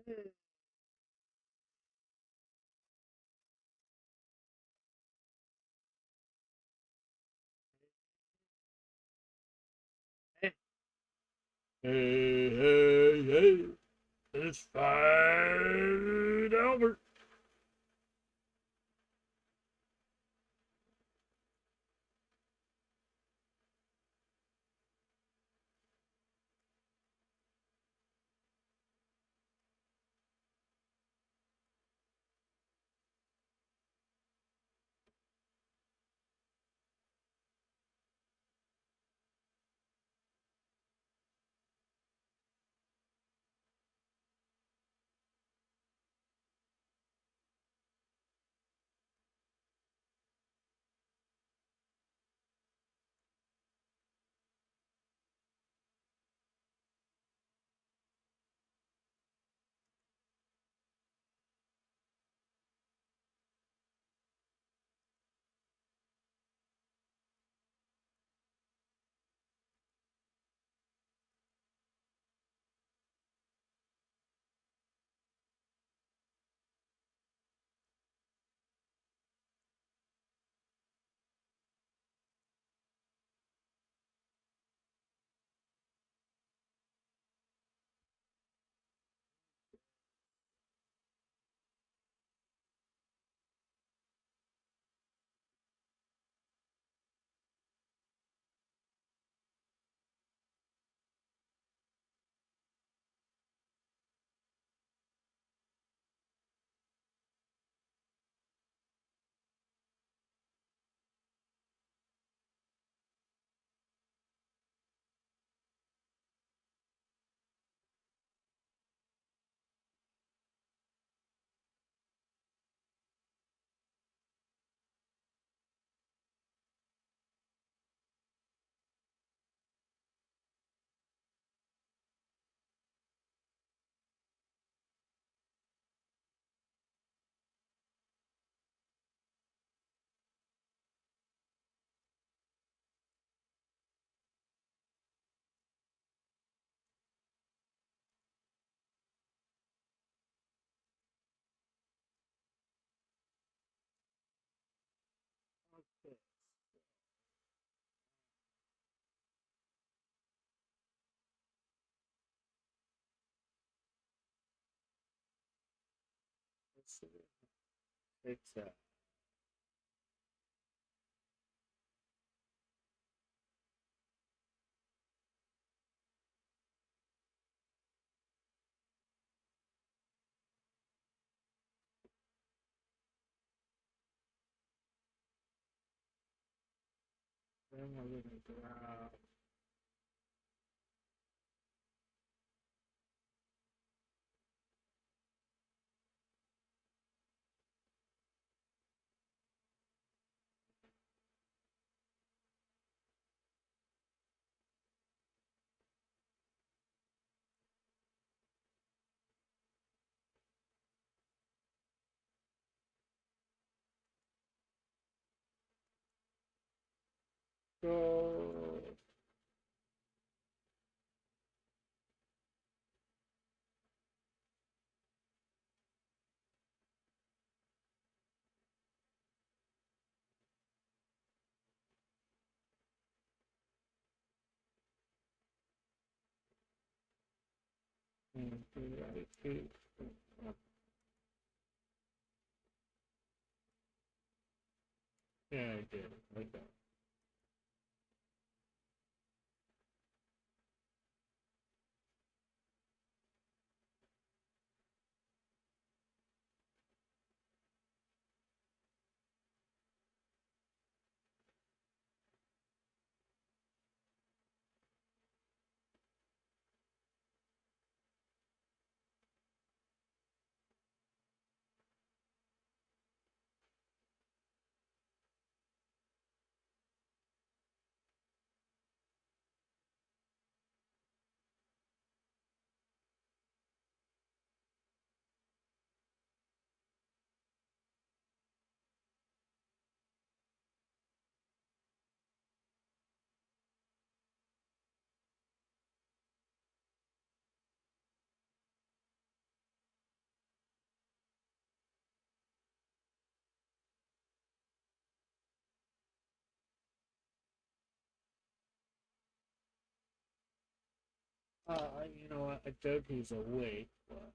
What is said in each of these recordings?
Hey, hey, hey. It's Fight Albert. Let's see. It's then we're looking around. So yeah, I did. Okay. You know what? I doubt he's awake, but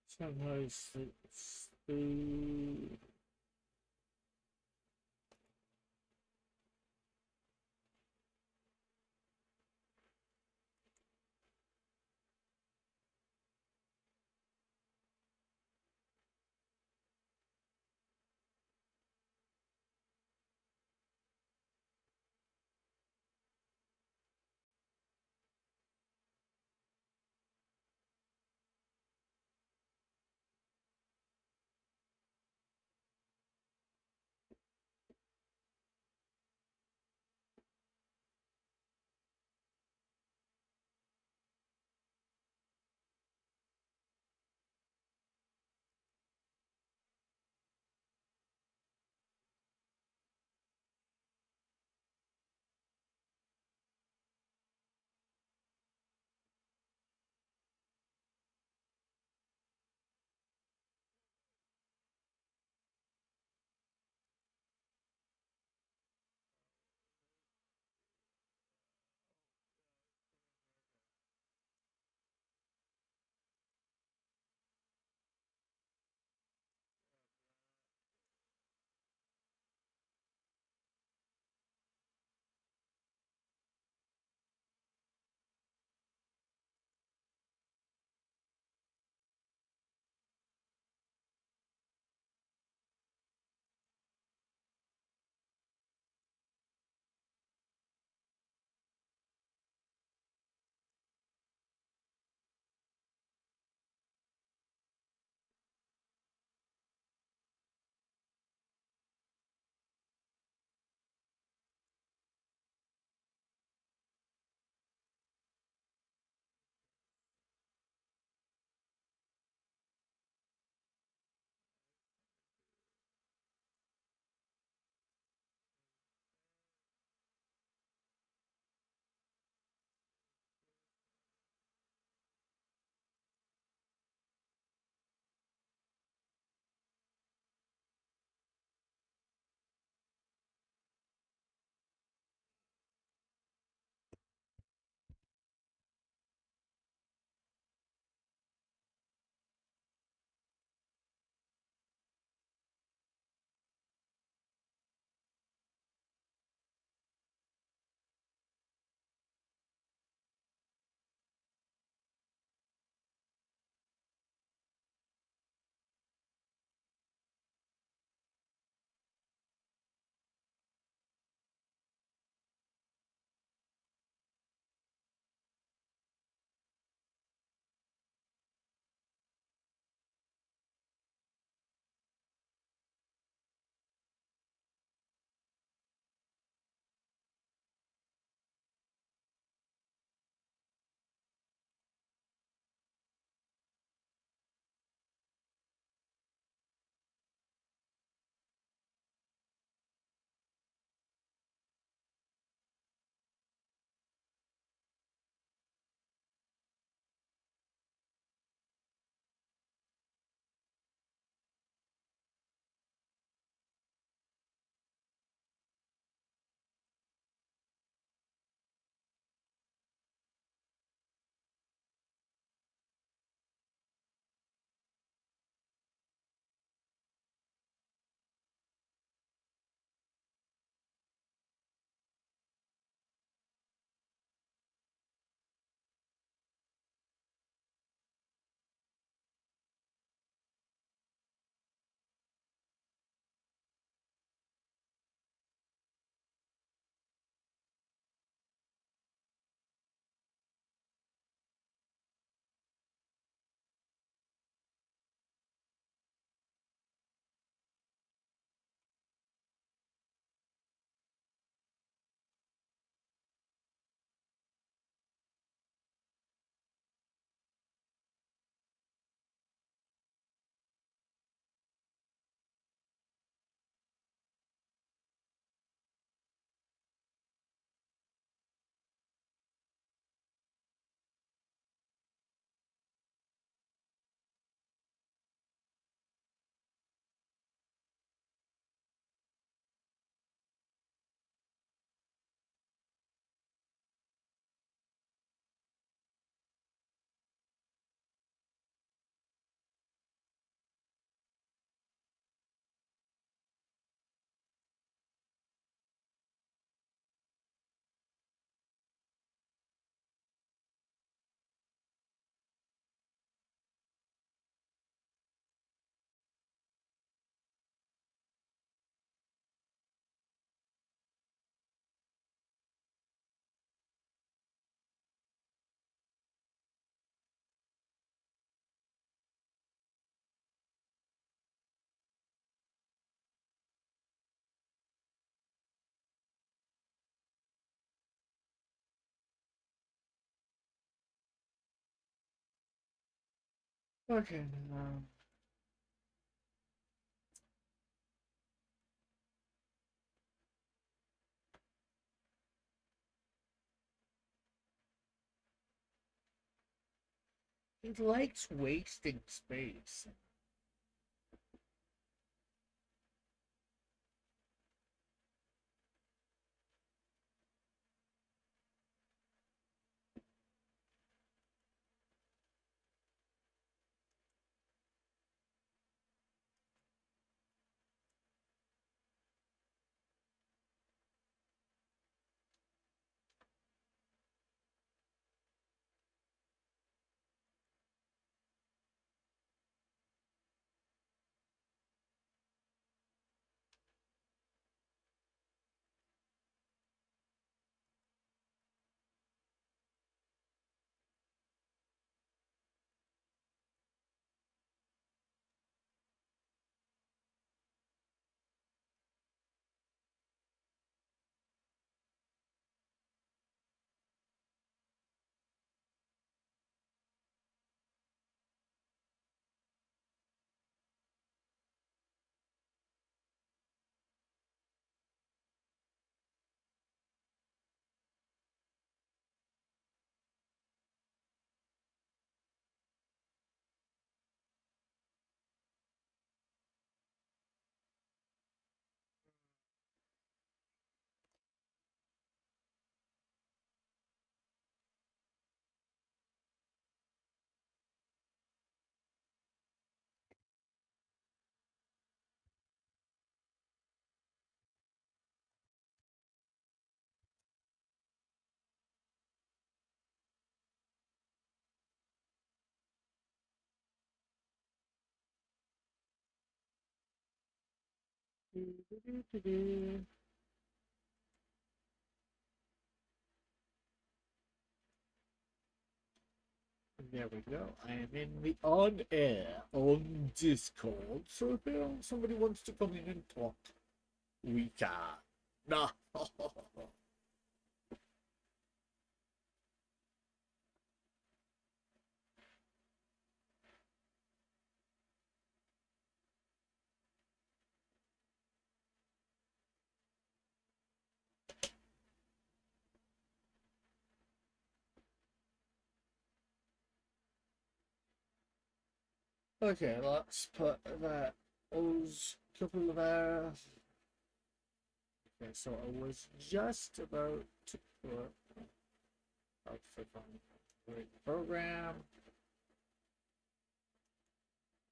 sometimes it's the Okay. He likes wasting space. There we go. I am in the on air on Discord. So if somebody wants to come in and talk, we can. Nah. Okay, let's put that those couple of hours. Okay, so I was just about to put outfit on the program.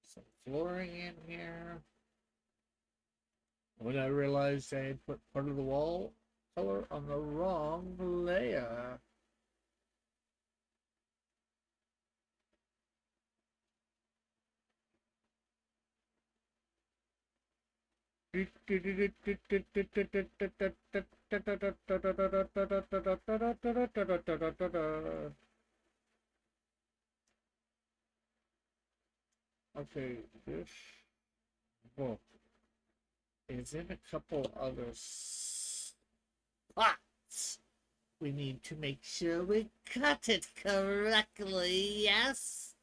Some flooring in here. When I realized I had put part of the wall color on the wrong layer. Okay, this book is in a couple other spots. We need to make sure we cut it correctly, yes?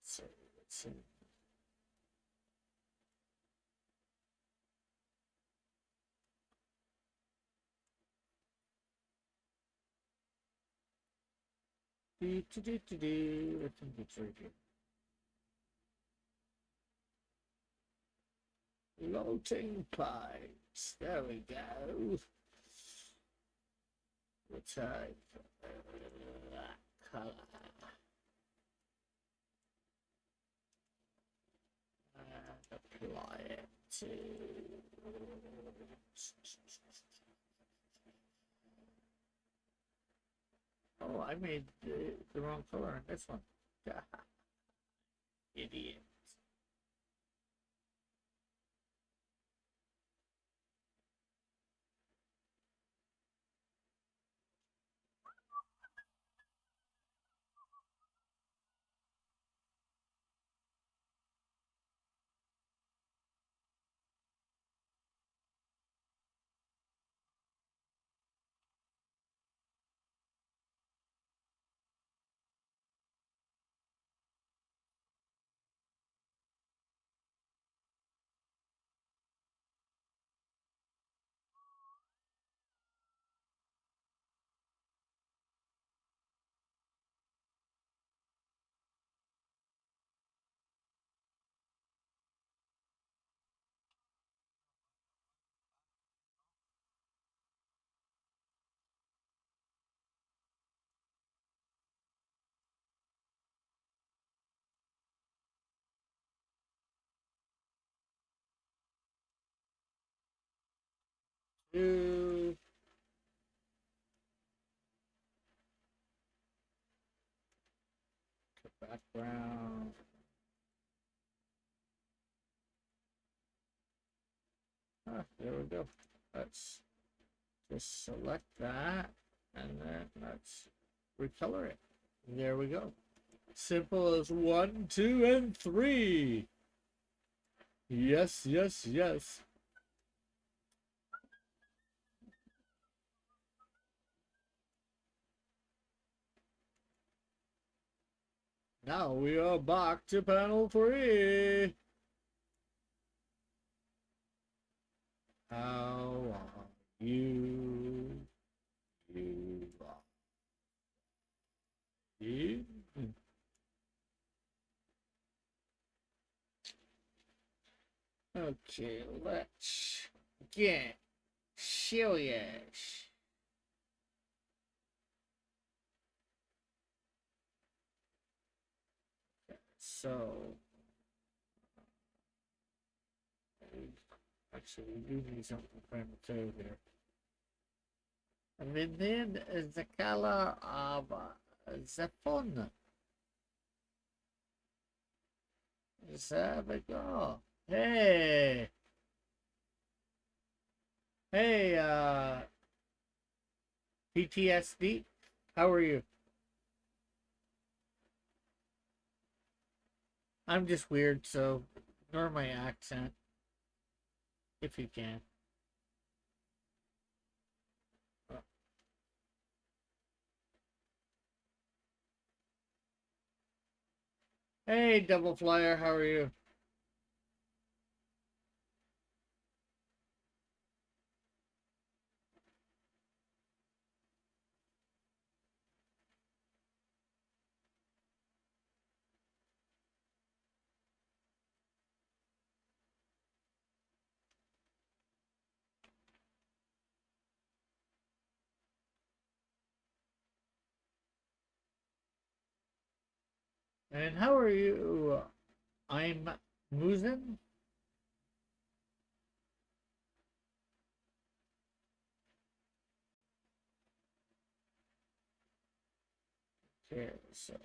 So, let's see. I think it's right here. Floating pipes. There we go. Let's have that color. And apply it to. Oh, I made the wrong color in this one. Idiot. do. Background. There we go. Let's just select that and then let's recolor it. There we go. Simple as 1, 2, and 3. Yes, yes, yes. Now we are back to panel 3. How are you? You are you? Okay, let's get serious. So, actually, we do need something primitive here. And then the color of the phone. There we go. Hey! Hey, PTSD, how are you? I'm just weird, so ignore my accent if you can. Hey, Double Flyer, how are you? And how are you? I'm Muzen. Okay, so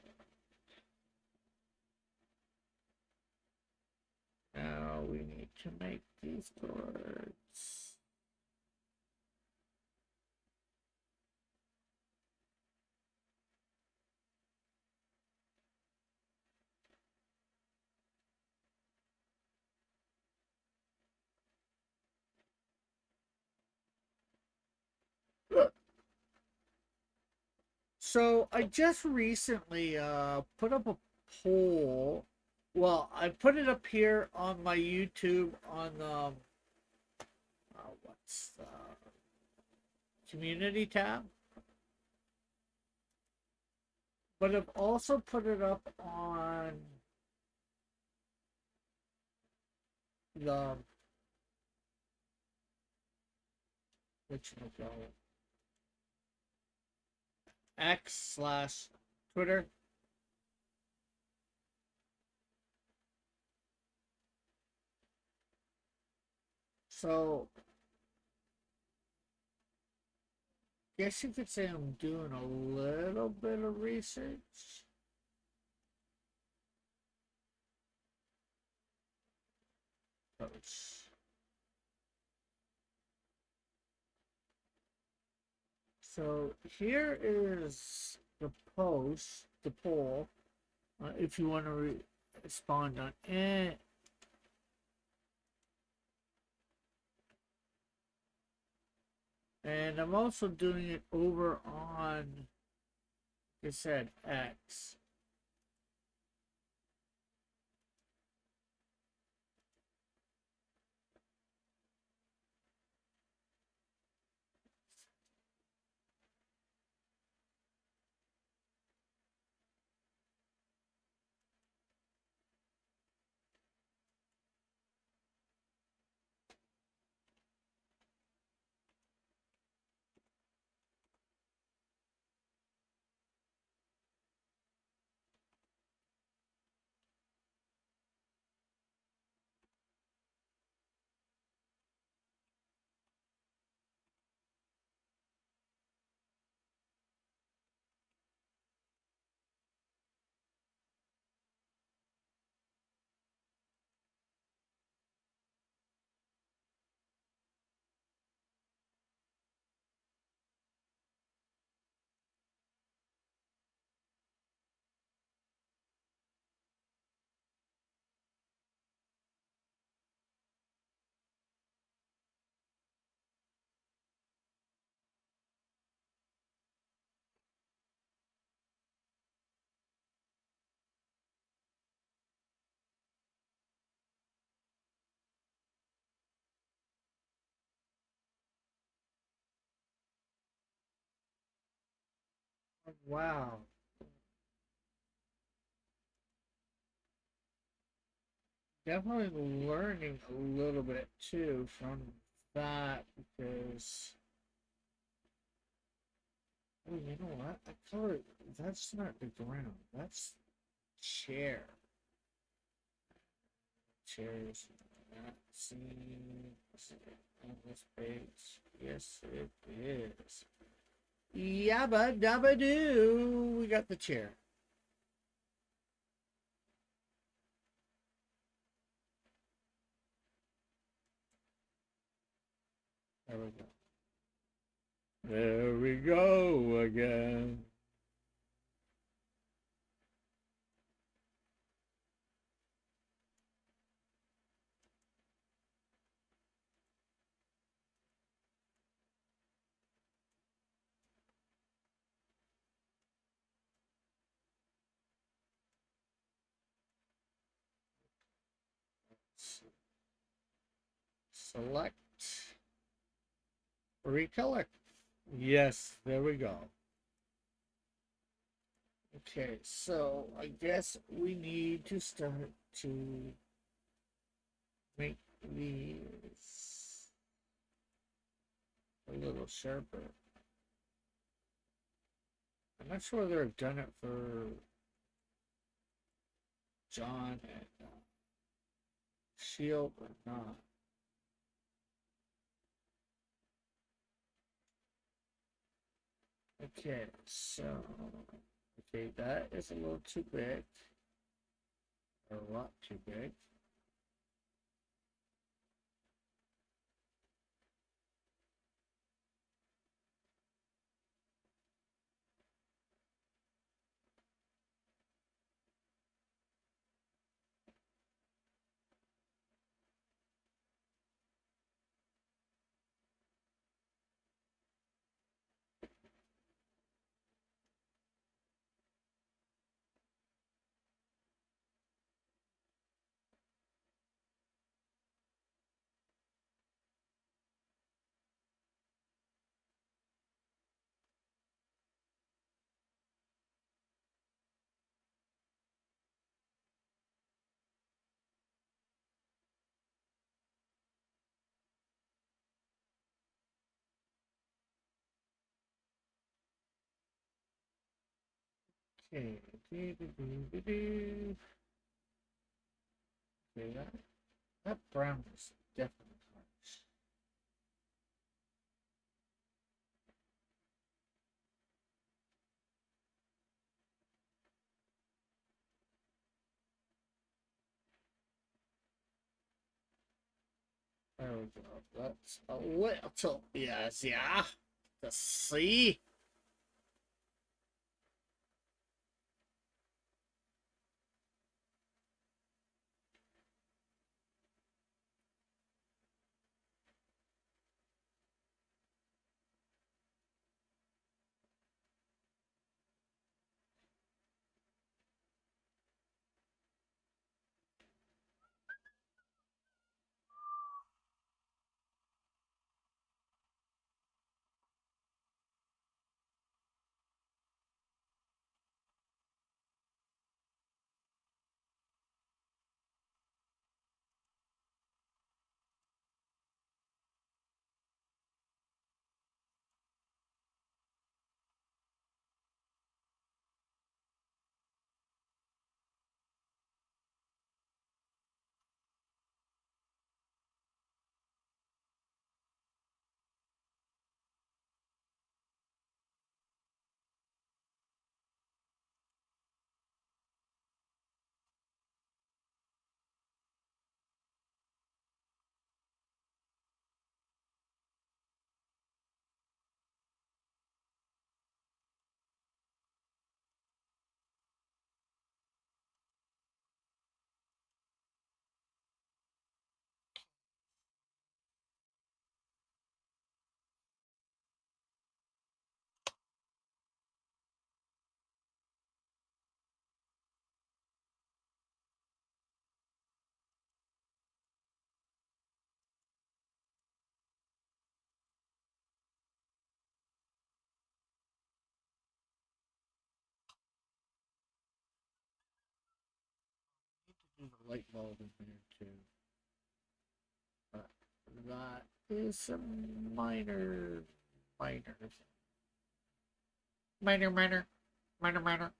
now we need to make these chords. So I just recently put up a poll. Well, I put it up here on my YouTube on what's the community tab, but I've also put it up on the which X/Twitter. So guess you could say I'm doing a little bit of research. So here is the post, the poll. If you want to respond on it. And I'm also doing it over on, like I said, X. Wow. Definitely learning a little bit too from that because oh, you know what? I color that's not the ground. That's chair. Chairs not seen on this page. Yes, it is. Yabba dabba doo. We got the chair. There we go. There we go again. Select. Recolor. Yes, there we go. Okay, so I guess we need to start to make these a little sharper. I'm not sure whether I've done it for John and Shield or not. Okay, so okay, that is a little too big, or a lot too big. Okay, okay, that brown is definitely harsh. There we go. That's a little easier to see. light bulb in there too. But that is some minor, minor, minor, minor, minor, minor.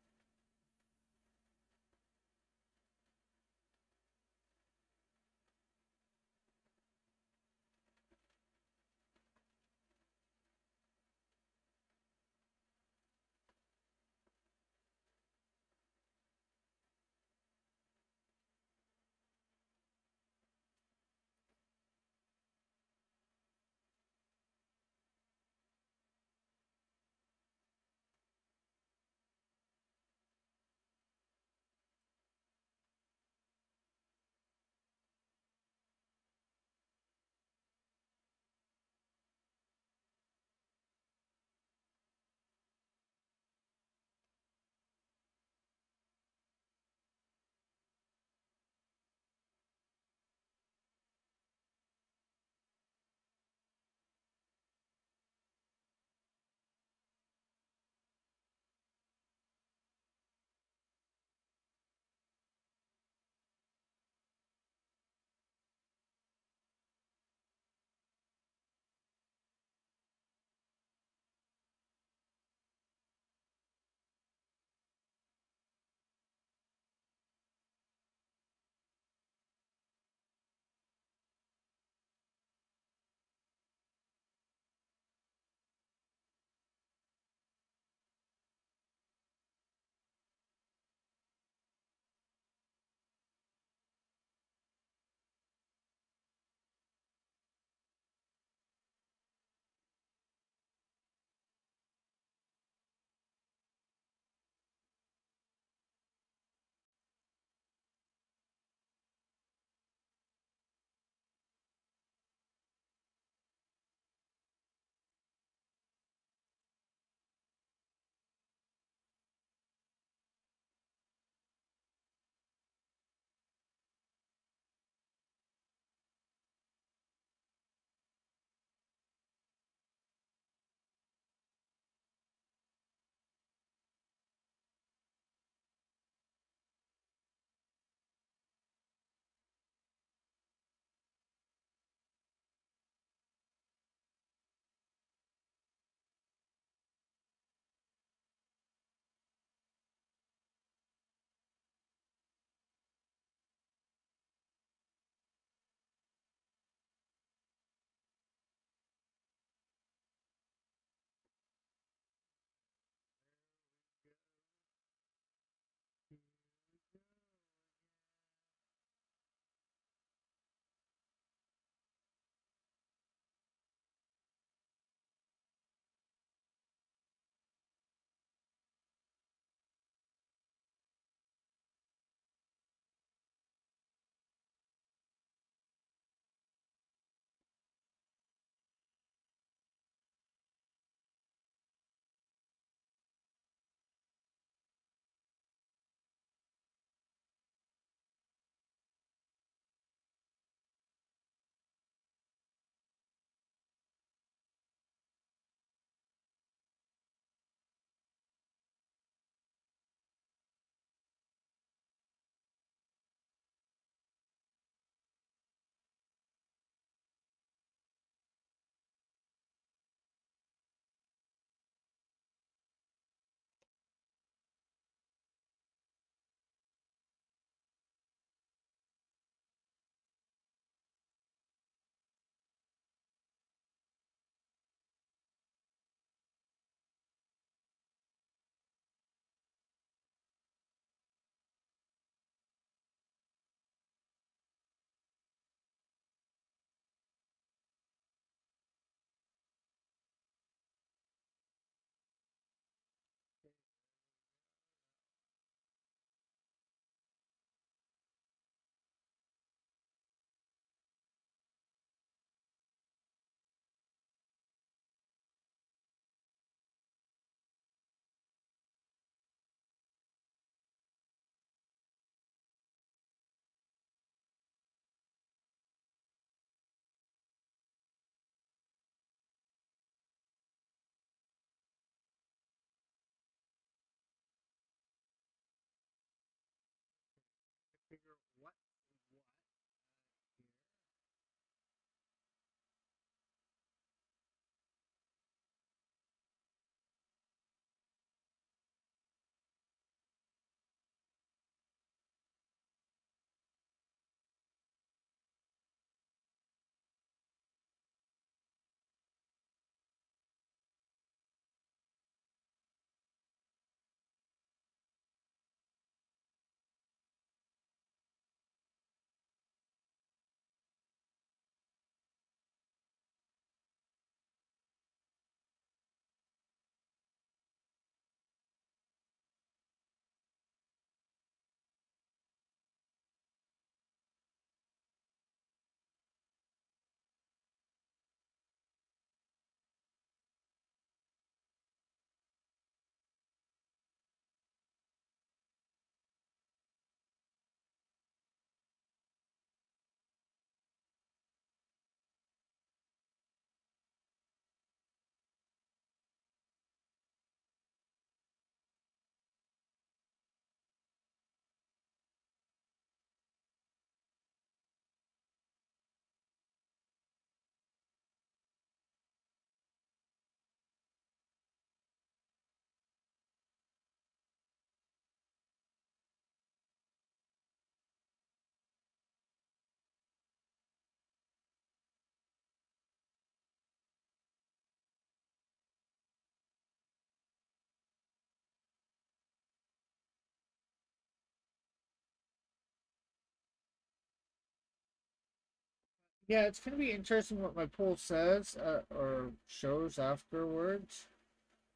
Yeah, it's going to be interesting what my poll says or shows afterwards.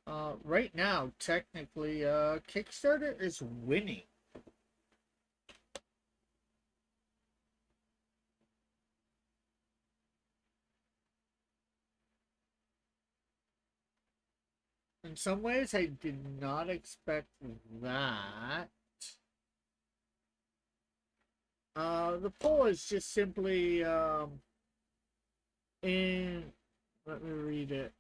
Right now, technically, Kickstarter is winning. In some ways, I did not expect that. The poll is just simply in. Let me read it.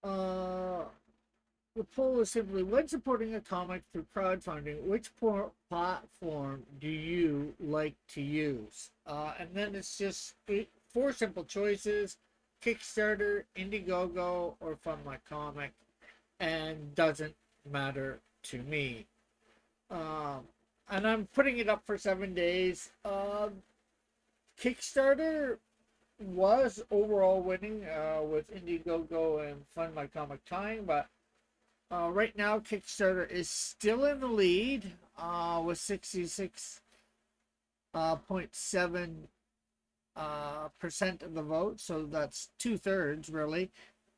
Uh, the poll is simply when supporting a comic through crowdfunding, which platform do you like to use? And then it's just four simple choices: Kickstarter, Indiegogo, or Fund My Comic, and doesn't matter to me. Um, and I'm putting it up for 7 days. Kickstarter was overall winning with Indiegogo and Fund My Comic tying, but right now Kickstarter is still in the lead with 66.7 percent of the vote, so that's 2/3 really.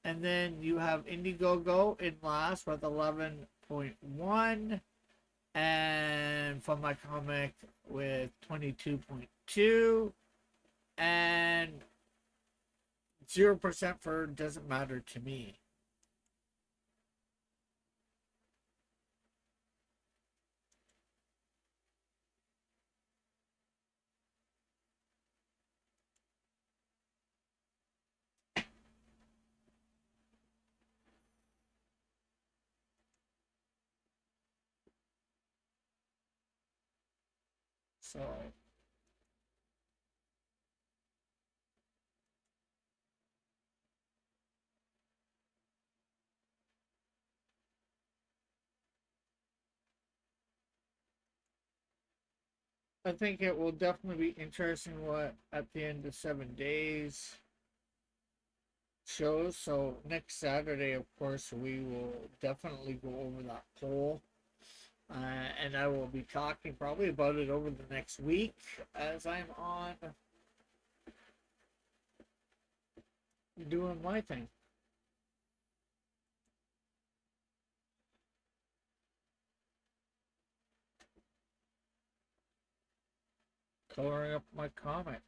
And then you have Indiegogo in last with 11.1, and Fund My Comic with 22.2, and 0% for doesn't matter to me. So I think it will definitely be interesting what at the end of 7 days shows. So next Saturday, of course, we will definitely go over that poll. And I will be talking probably about it over the next week as I'm on doing my thing. Coloring up my comic.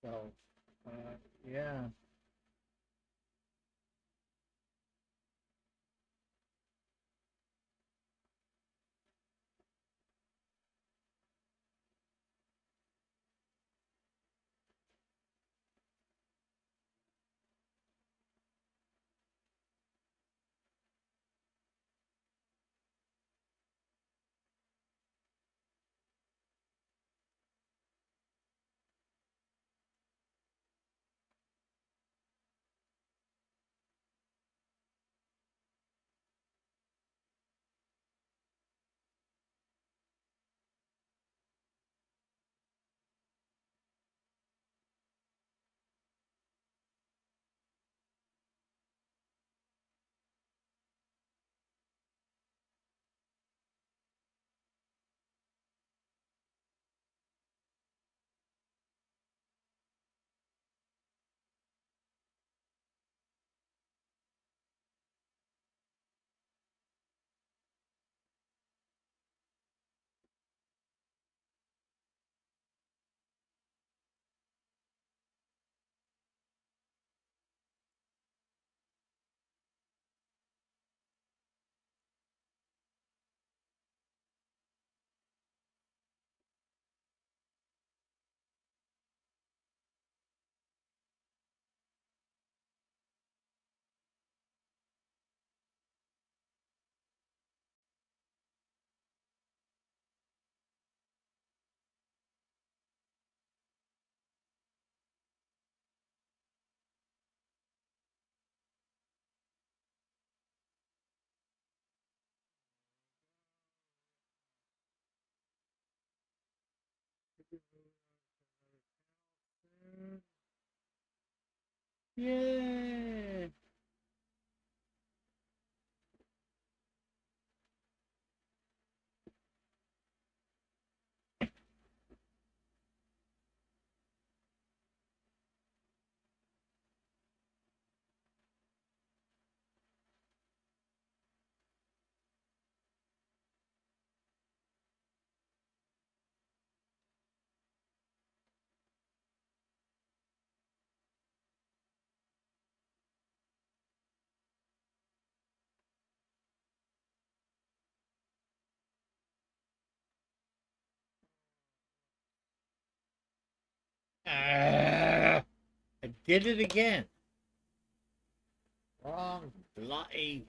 So, yeah. Yay! Ah, I did it again. Wrong bloody.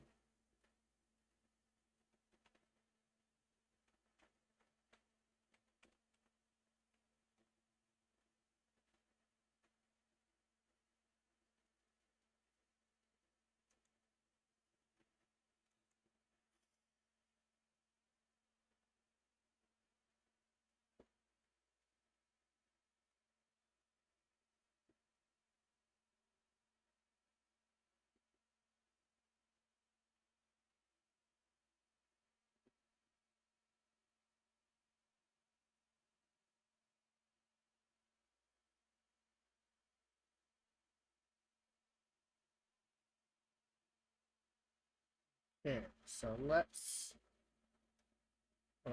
Okay, so we're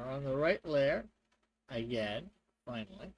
on the right layer again, finally.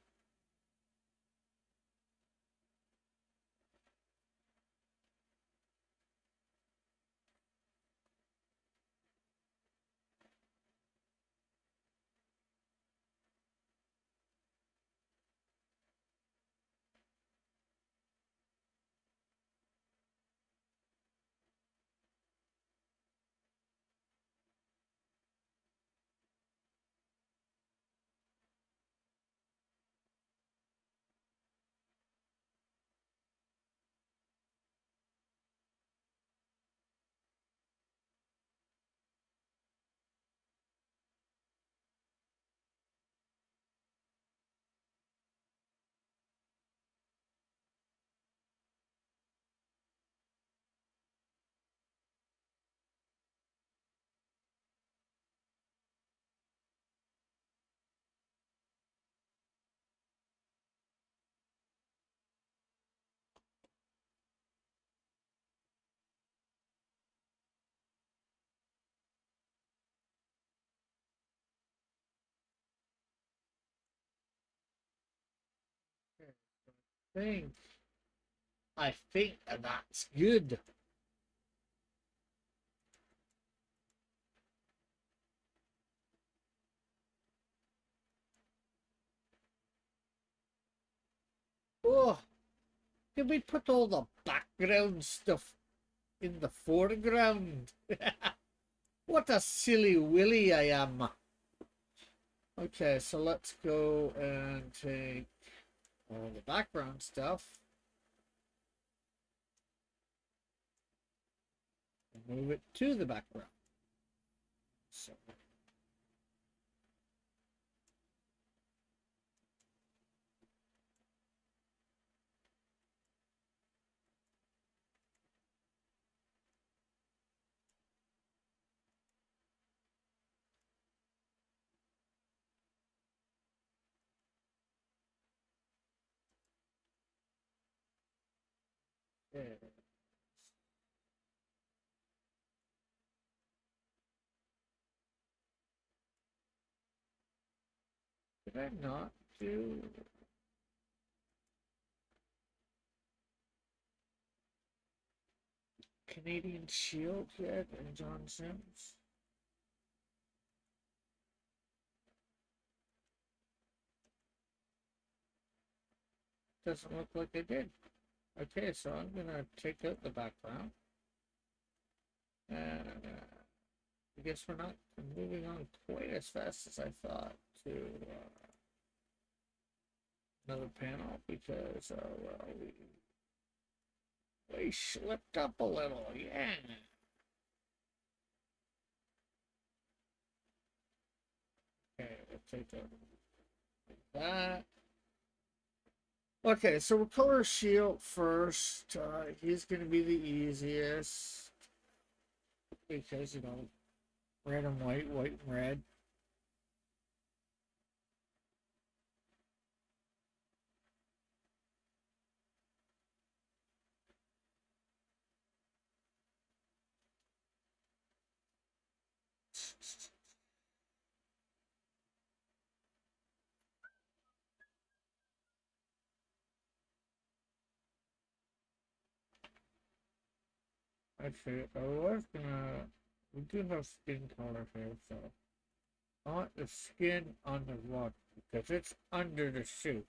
Think I think that's good. Oh, can we put all the background stuff in the foreground? What a silly willy I am. Okay, so let's go and take all the background stuff and move it to the background. So yeah. Did I not do Canadian Shield yet and John Sims? Doesn't look like I did. Okay, so I'm gonna take out the background. And I guess we're not moving on quite as fast as I thought to another panel because well, we slipped up a little. Yeah. Okay, we'll take out that. Okay, so we'll color Shield first. He's going to be the easiest because, red and white, white and red. Actually, I was gonna. We do have skin color here, so I want the skin on the rock because it's under the suit.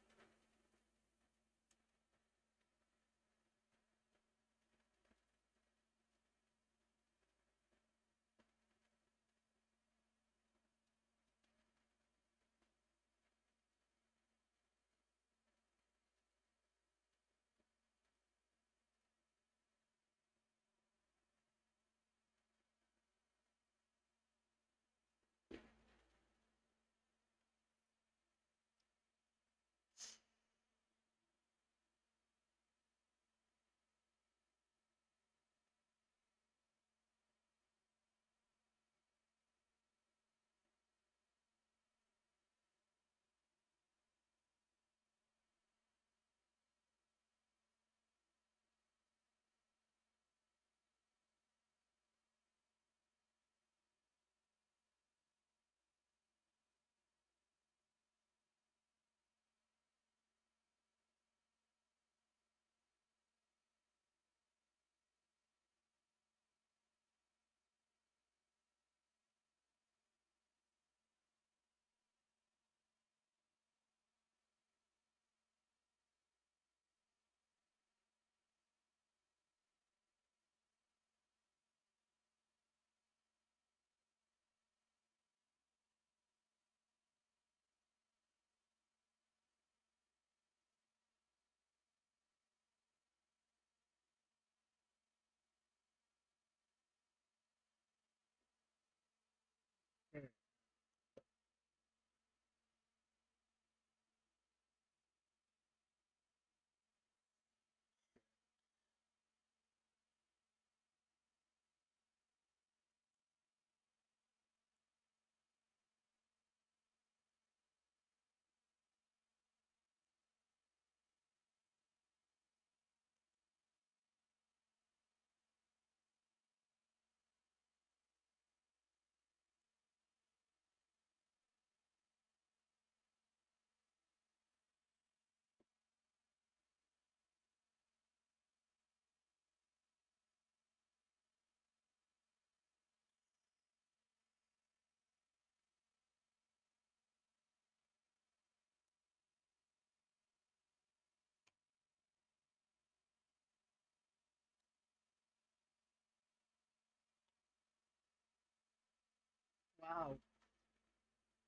Wow.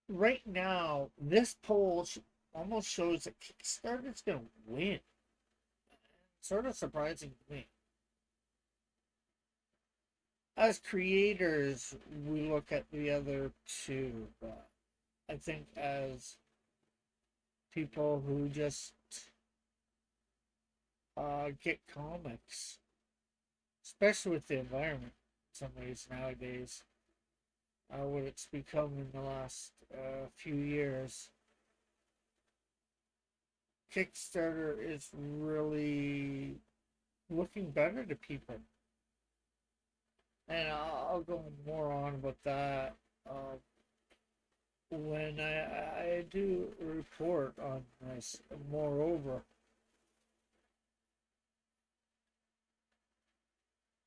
Right now, this poll almost shows that Kickstarter's going to win. Sort of surprising to me. As creators, we look at the other two, but I think as people who just get comics, especially with the environment, in some ways nowadays, what it's become in the last few years, Kickstarter is really looking better to people. And I'll go more on about that when I do a report on this. Moreover,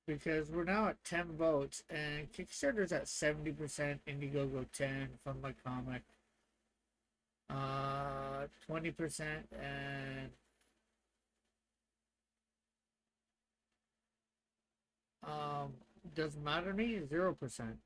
because we're now at 10 votes and Kickstarter's at 70%, Indiegogo 10 from my comic, 20% and um doesn't matter to me 0%.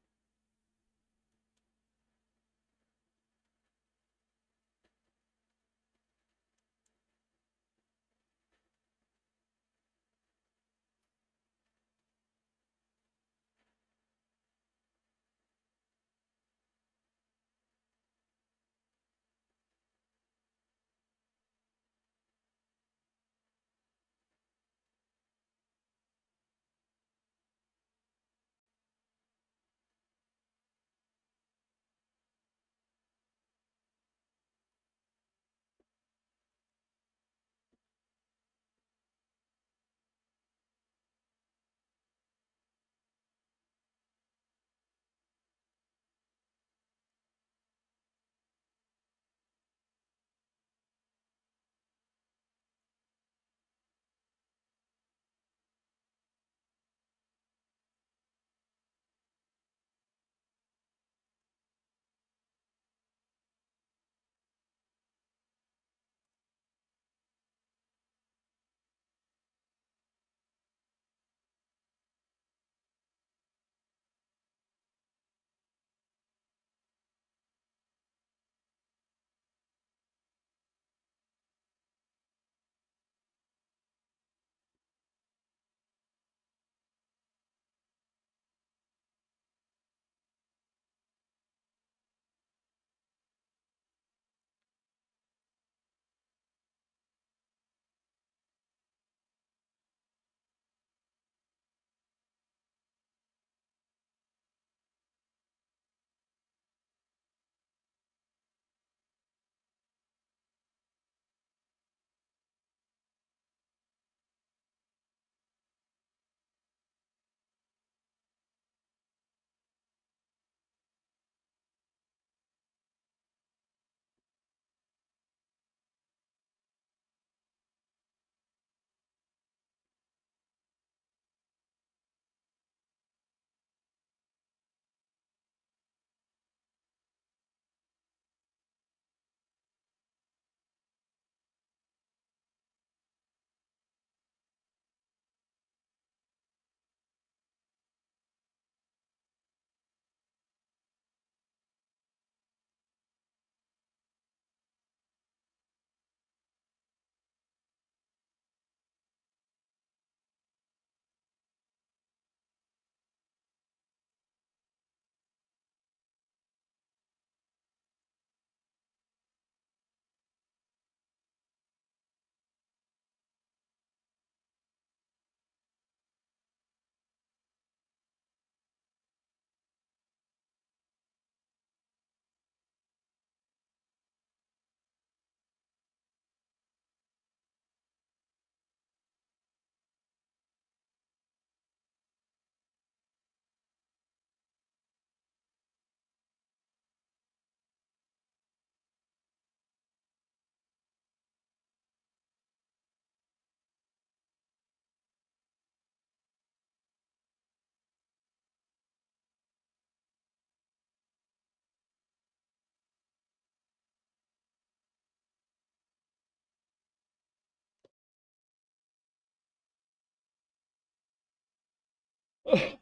Okay,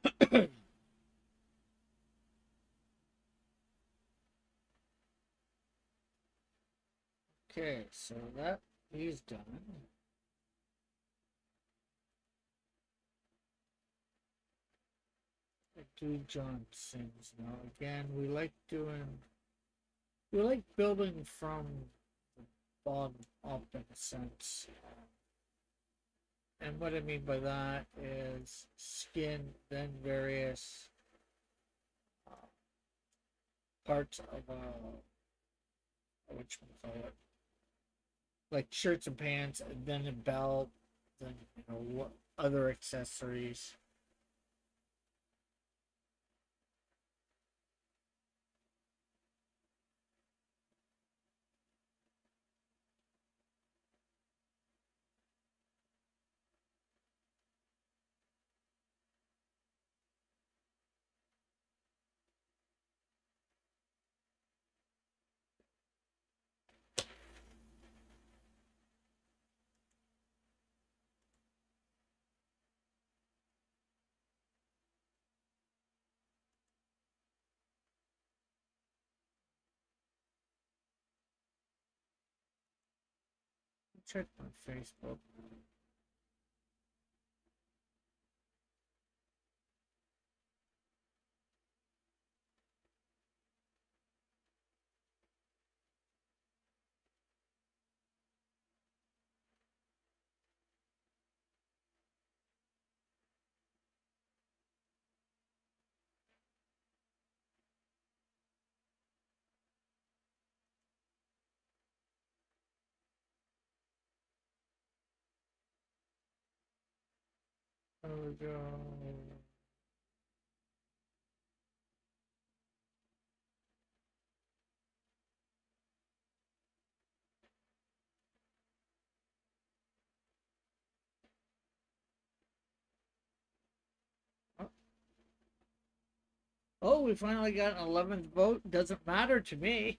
so that is done. I do Johnson's now. Again, we like building from the bottom up in a sense. And what I mean by that is skin, then various uh, parts of which we call it, like shirts and pants, and then a belt, then what other accessories. Check my Facebook. There we go. Oh, we finally got an 11th vote. Doesn't matter to me.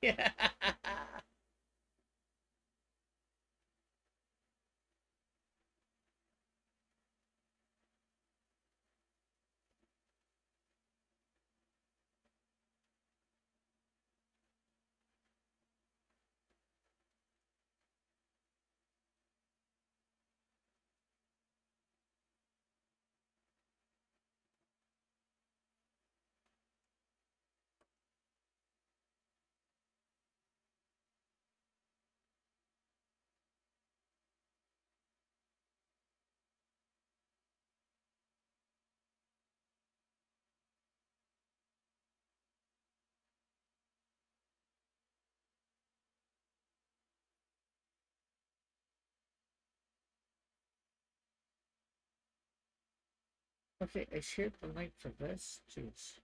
Okay, I shared the link for this. Jeez.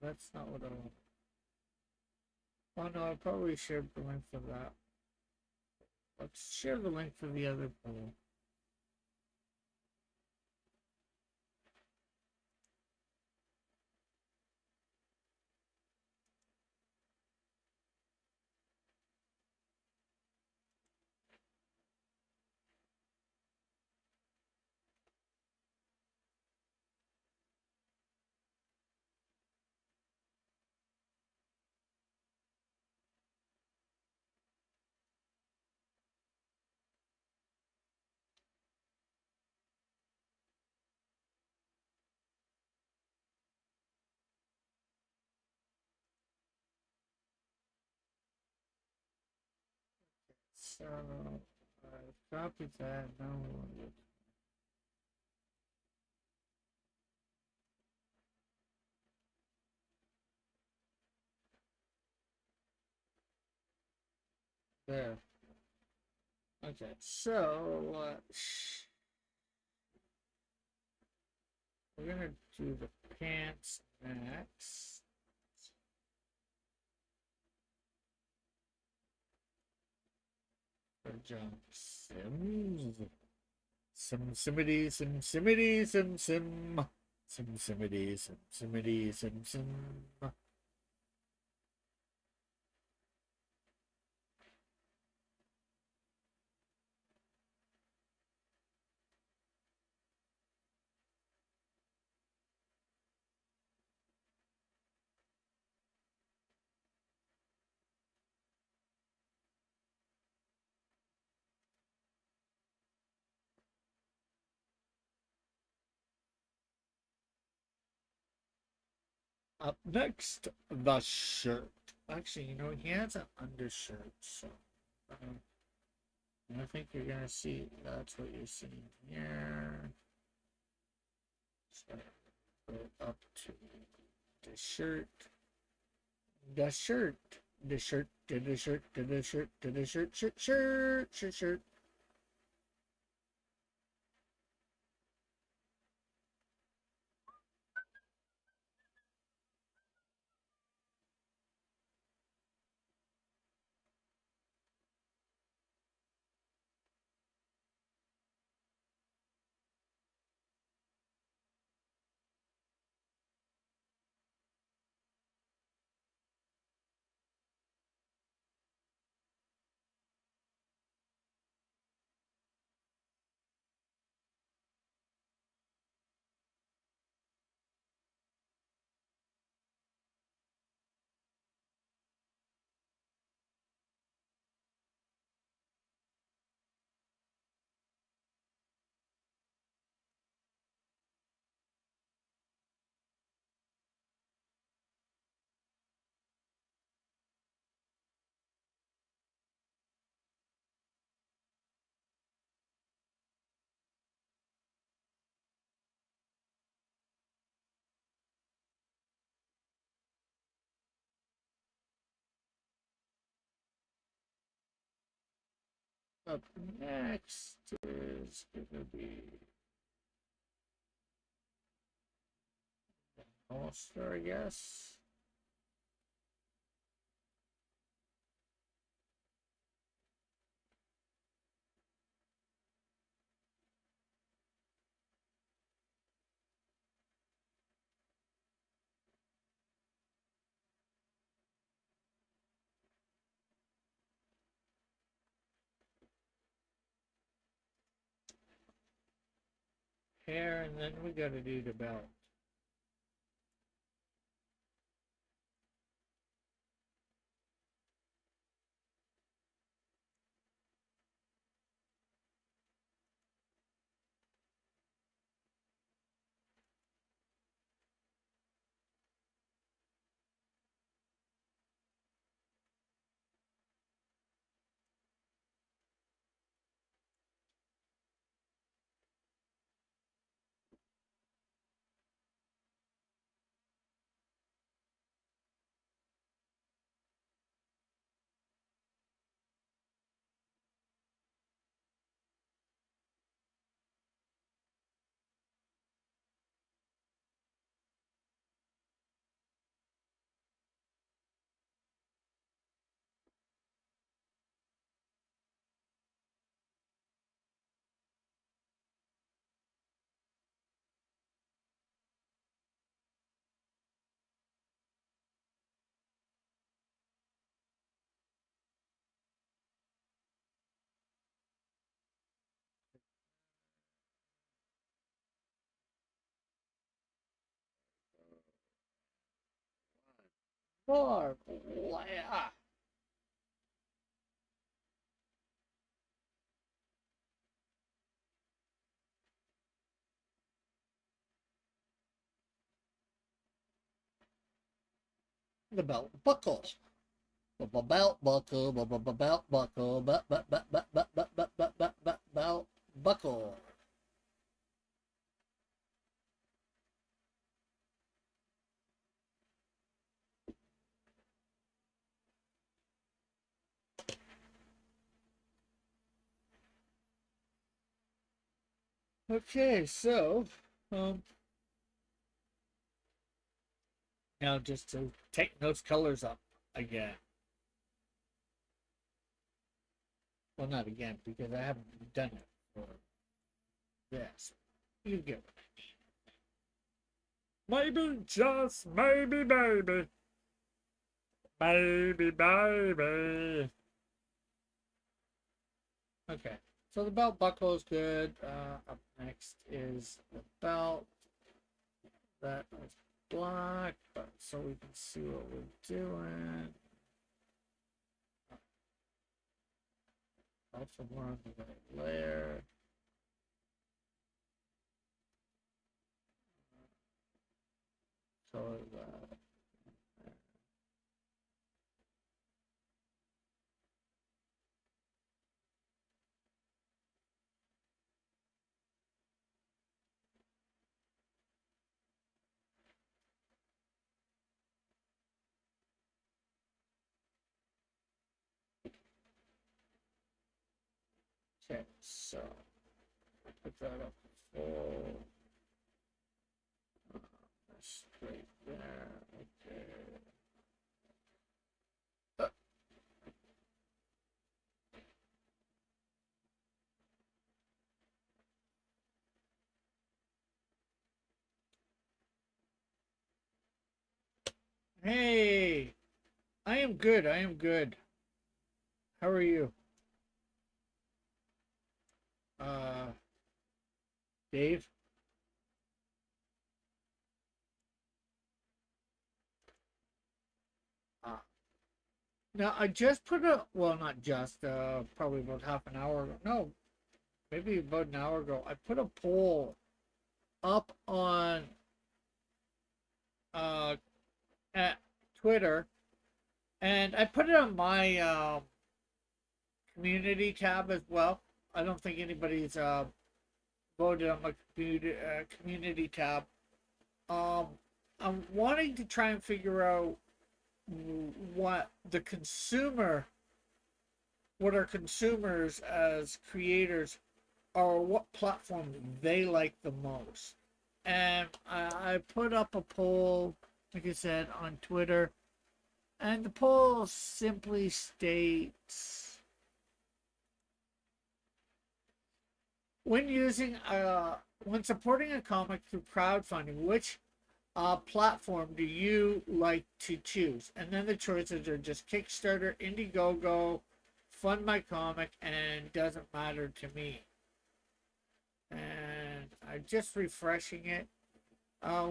That's not what I want. Oh no, I probably shared the link for that. Let's share the link for the other poll. So, copy that. No. There. Okay, so we're gonna do the pants next. For John Sims. Simsimity, simsimity, sim sim. Simsimity, simsimity, sim sim. Up next, the shirt. Actually, you know, he has an undershirt, so um, I think you're gonna see that's what you're seeing here. So go up to the shirt, the shirt, the shirt, the shirt, the shirt, the shirt, shirt. Up next is gonna be Ulster, I guess. Hair, and then we gotta do the belt. More, the belt buckle. Belt buckle, belt buckle, belt buckle. Okay, so um, now just to take those colors up again. Well, not again because I haven't done it for this. You get it. Maybe, just maybe, baby. Baby, baby. Okay, so the belt buckle is good. Up next is the belt. That is black, but so we can see what we're doing. Also more on the right layer. Color that. Okay, so I'll put that up full. That's right there. Okay. Hey, I am good. I am good. How are you? Uh, Dave? Uh, Now, I just put well, not just, probably about half an hour ago. No, maybe about an hour ago. I put a poll up on uh, at Twitter, and I put it on my community tab as well. I don't think anybody's voted on my community tab. Um, I'm wanting to try and figure out what the consumer, what our consumers as creators, or what platform they like the most. And I put up a poll, like I said, on Twitter, and the poll simply states when when supporting a comic through crowdfunding, which platform do you like to choose? And then the choices are just Kickstarter, Indiegogo, Fund My Comic, and Doesn't Matter to Me. And I'm just refreshing it.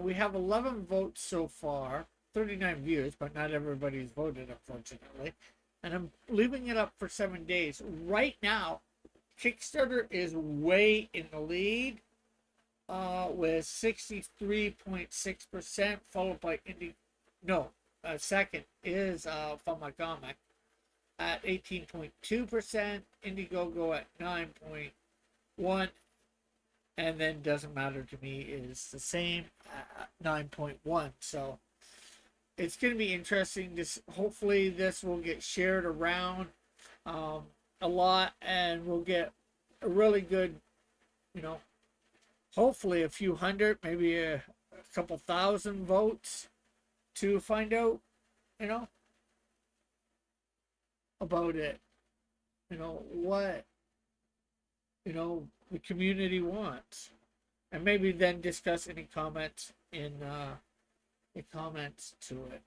We have 11 votes so far, 39 views, but not everybody's voted, unfortunately. And I'm leaving it up for 7 days. Right now, Kickstarter is way in the lead with 63.6%, followed by second is Fund My Comic at 18.2%, Indiegogo at 9.1%, and then Doesn't Matter to Me is the same at 9.1%. So it's going to be interesting. Hopefully this will get shared around a lot, and we'll get a really good, you know, hopefully a few hundred, maybe a couple thousand votes to find out, you know, about it. You know what, the community wants, and maybe then discuss any comments in the comments to it.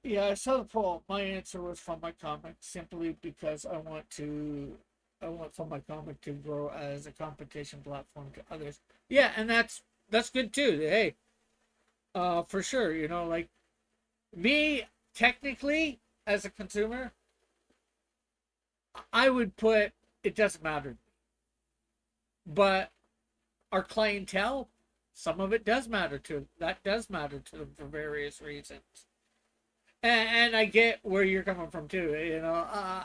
Yeah, I saw the poll. My answer was Fund My Comic, simply because I want Fund My Comic to grow as a competition platform to others. Yeah, and that's good too. Hey, for sure, like me, technically, as a consumer, I would put it doesn't matter, but our clientele, some of it does matter to that does matter to them for various reasons. And I get where you're coming from too.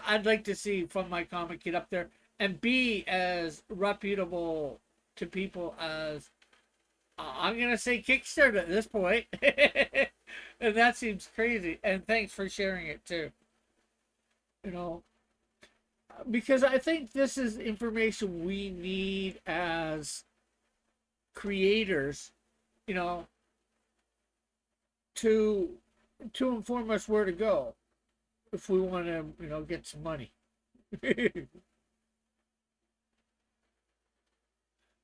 I'd like to see Fund My Comic get up there and be as reputable to people as I'm gonna say Kickstarter at this point. And that seems crazy. And thanks for sharing it too. You know, because I think this is information we need as creators. You know, to inform us where to go if we want to, get some money.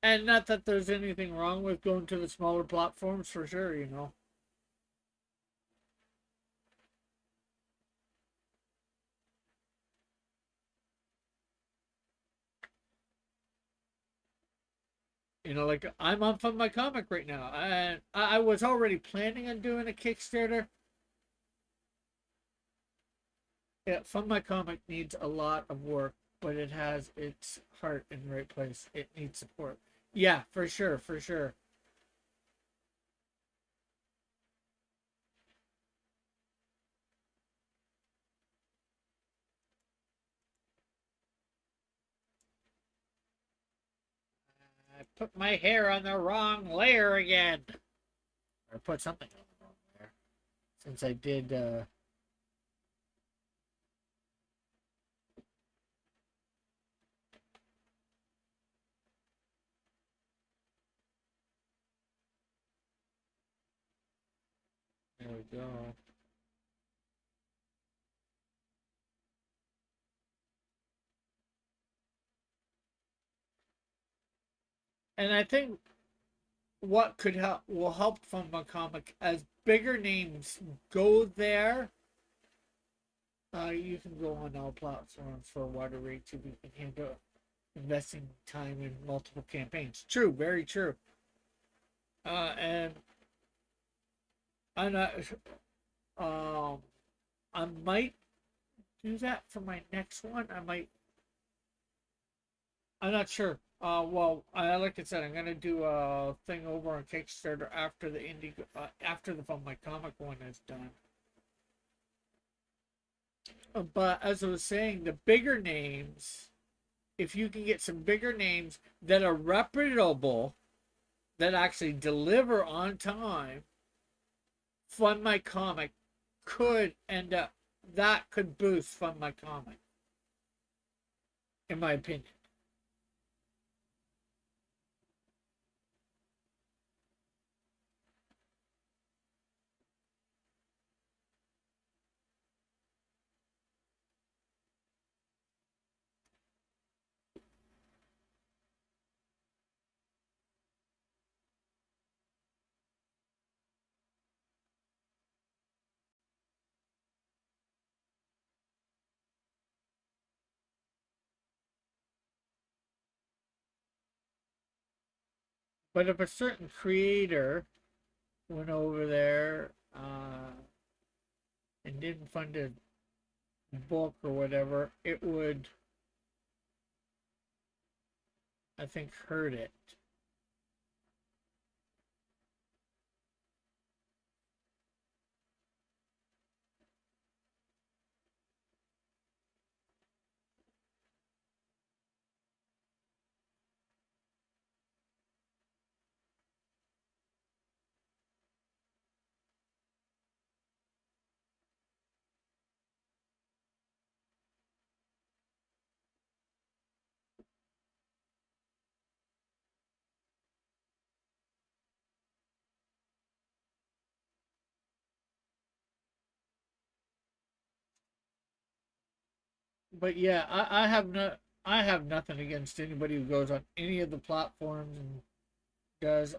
And not that there's anything wrong with going to the smaller platforms, for sure. Like I'm on Fund My Comic right now, and I was already planning on doing a Kickstarter. Yeah, Fund My Comic needs a lot of work, but it has its heart in the right place. It needs support. Yeah, for sure, for sure. put my hair on the wrong layer again. Or put something on the wrong layer. Since I did, there we go. And I think what could help will help from a comic as bigger names go there. You can go on all platforms for a wider reach if you can handle investing time in multiple campaigns. True, very true. And I'm not. I might do that for my next one. I might. I'm not sure. Well, like I said, I'm gonna do a thing over on Kickstarter after the indie, after the my comic one is done. But as I was saying, the bigger names, if you can get some bigger names that are reputable, that actually deliver on time, Fund My Comic could end up, that could boost Fund My Comic, in my opinion. But if a certain creator went over there and didn't fund a book or whatever, it would, I think, hurt it. But yeah, I have nothing against anybody who goes on any of the platforms and does,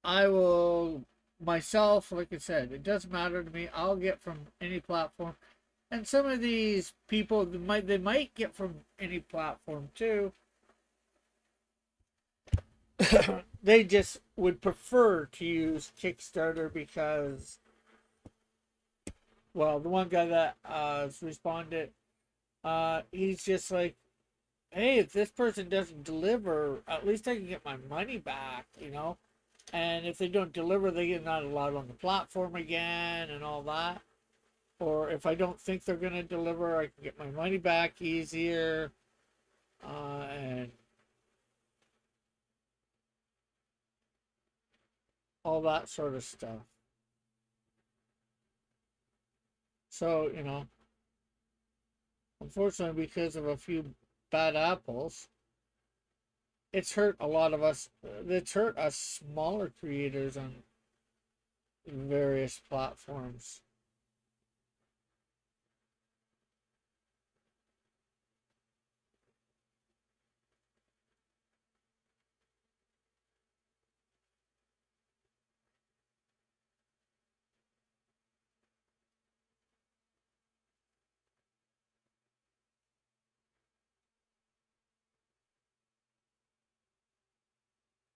I will myself, like I said, it doesn't matter to me. I'll get from any platform. And some of these people they might get from any platform too. They just would prefer to use Kickstarter because, well, the one guy that has responded, he's just like, hey, if this person doesn't deliver, at least I can get my money back. And if they don't deliver, they get not allowed on the platform again and all that. Or if I don't think they're going to deliver, I can get my money back easier. And all that sort of stuff. So, unfortunately, because of a few bad apples, it's hurt a lot of us. It's hurt us smaller creators on various platforms.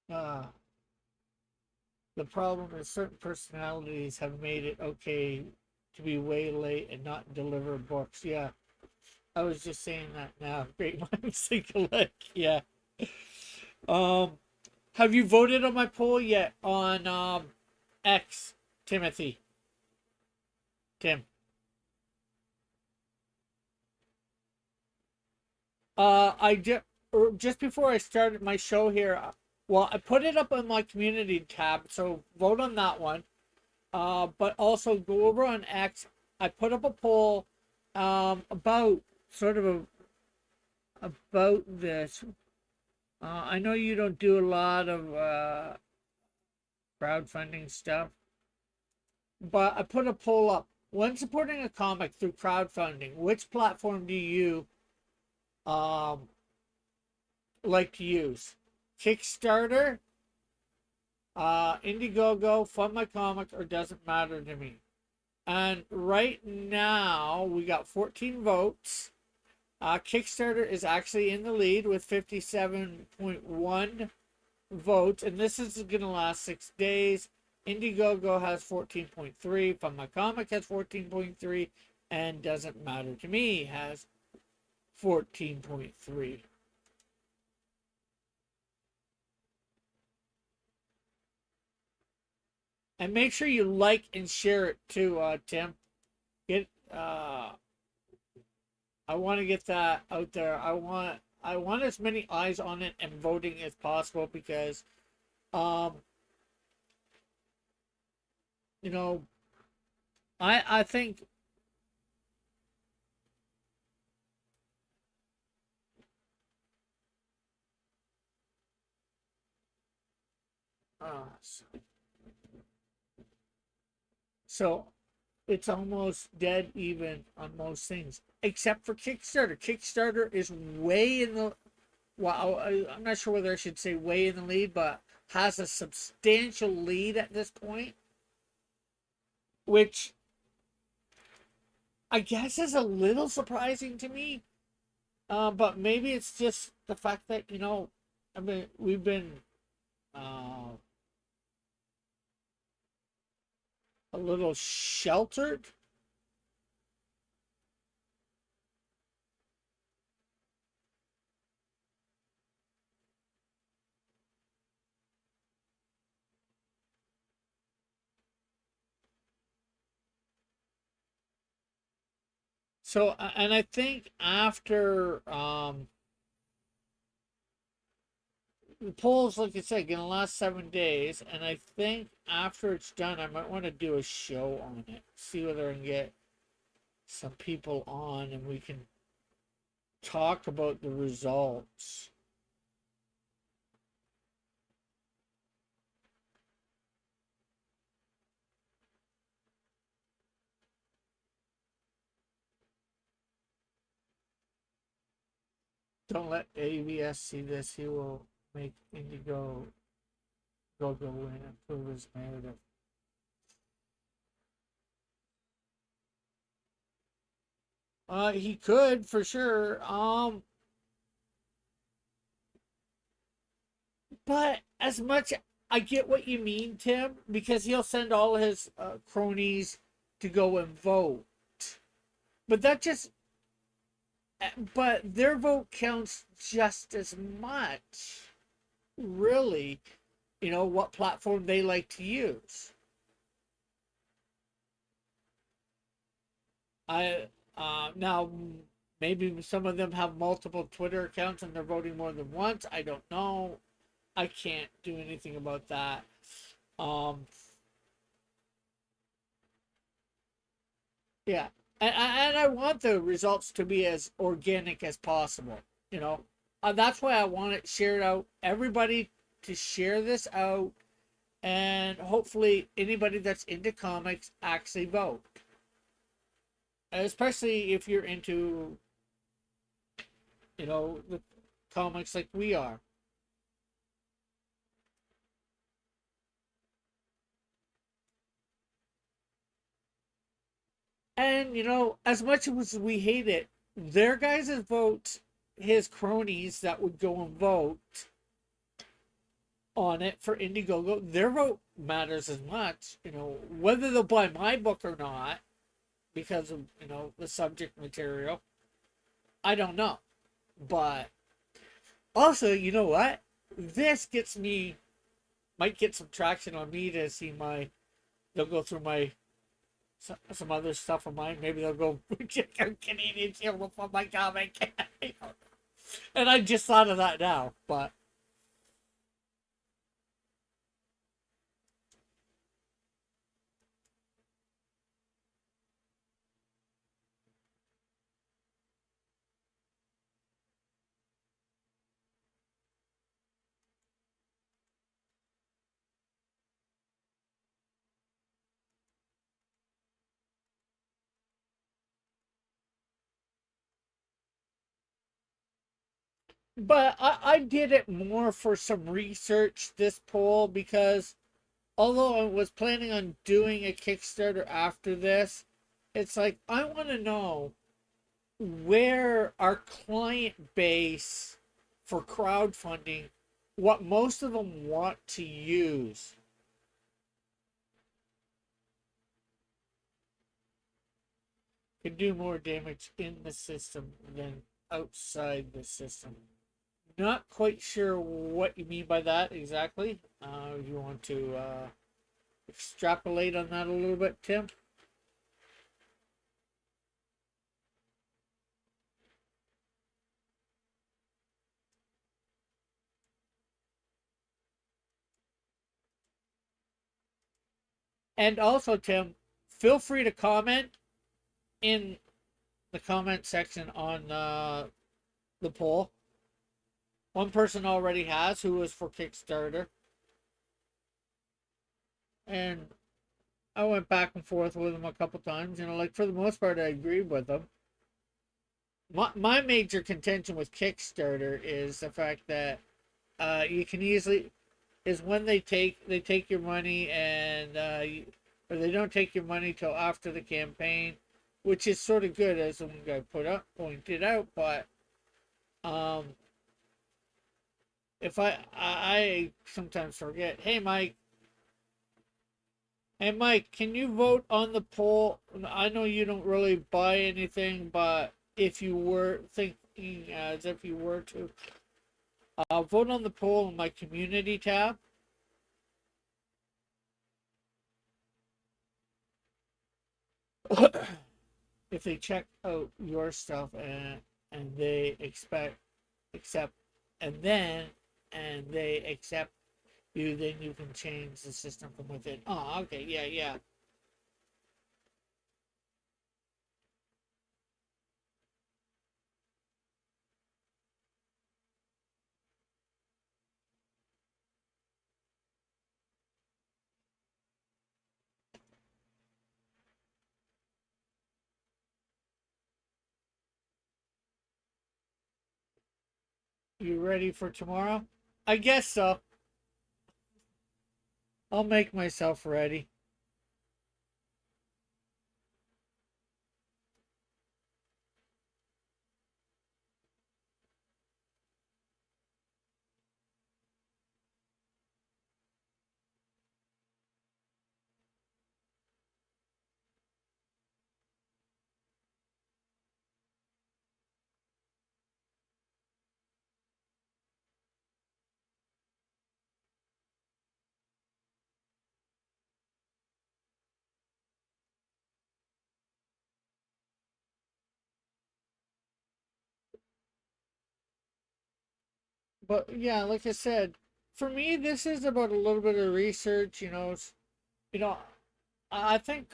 Uh, the problem is certain personalities have made it okay to be way late and not deliver books. Yeah, I was just saying that now. Great minds think alike. Yeah. Um, have you voted on my poll yet on X, Timothy? Tim. I did or just before I started my show here, well, I put it up on my community tab, so vote on that one. But also go over on X. I put up a poll about sort of about this. I know you don't do a lot of crowdfunding stuff, but I put a poll up. When supporting a comic through crowdfunding, which platform do you um, like to use? Kickstarter, Indiegogo, Fund My Comic, or Doesn't Matter to Me? And right now, we got 14 votes. Kickstarter is actually in the lead with 57.1 votes, and this is going to last 6 days. Indiegogo has 14.3, Fund My Comic has 14.3, and Doesn't Matter to Me has 14.3. And make sure you like and share it too, Tim. Get I want to get that out there. I want as many eyes on it and voting as possible because um you know, I think so it's almost dead even on most things except for Kickstarter. Kickstarter is way in the, well, I'm not sure whether I should say way in the lead, but has a substantial lead at this point, which I guess is a little surprising to me. But maybe it's just the fact that, I mean, we've been uh, a little sheltered. So, and I think after the polls, like I said, gonna last 7 days, and I think after it's done, I might want to do a show on it, see whether I can get some people on, and we can talk about the results. Don't let ABS see this. He will make Indigo go win and prove his narrative. He could for sure. But as much I get what you mean, Tim, because he'll send all his cronies to go and vote. But that just, but their vote counts just as much. Really, what platform they like to use. I now maybe some of them have multiple Twitter accounts and they're voting more than once. I don't know. I can't do anything about that. Um, yeah, and I want the results to be as organic as possible. That's why I want it shared out. Everybody to share this out, and hopefully anybody that's into comics actually vote. Especially if you're into, the comics like we are. And as much as we hate it, their guys' votes, his cronies that would go and vote on it for Indiegogo, their vote matters as much. Whether they'll buy my book or not because of the subject material, I don't know. But also, you know what? This might get some traction on me to see they'll go through some other stuff of mine. Maybe they'll go check out Canadian Shield for my comic. And I just thought of that now, but I did it more for some research, this poll, because although I was planning on doing a Kickstarter after this, it's like I want to know where our client base for crowdfunding, what most of them want to use. Can do more damage in the system than outside the system. Not quite sure what you mean by that exactly. You want to extrapolate on that a little bit, Tim? And also, Tim, feel free to comment in the comment section on the poll. One person already has, who was for Kickstarter. And I went back and forth with him a couple times. You know, like for the most part, I agreed with him. My major contention with Kickstarter is the fact that you can easily is when they take your money and or they don't take your money till after the campaign, which is sort of good as one guy pointed out. But um, if I sometimes forget, hey Mike, can you vote on the poll? I know you don't really buy anything, but if you were thinking as if you were to, vote on the poll in my community tab. If they check out your stuff and they accept and they accept you, then you can change the system from within. Oh, okay, yeah. You ready for tomorrow? I guess so. I'll make myself ready. But yeah, like I said, for me, this is about a little bit of research. You know, I think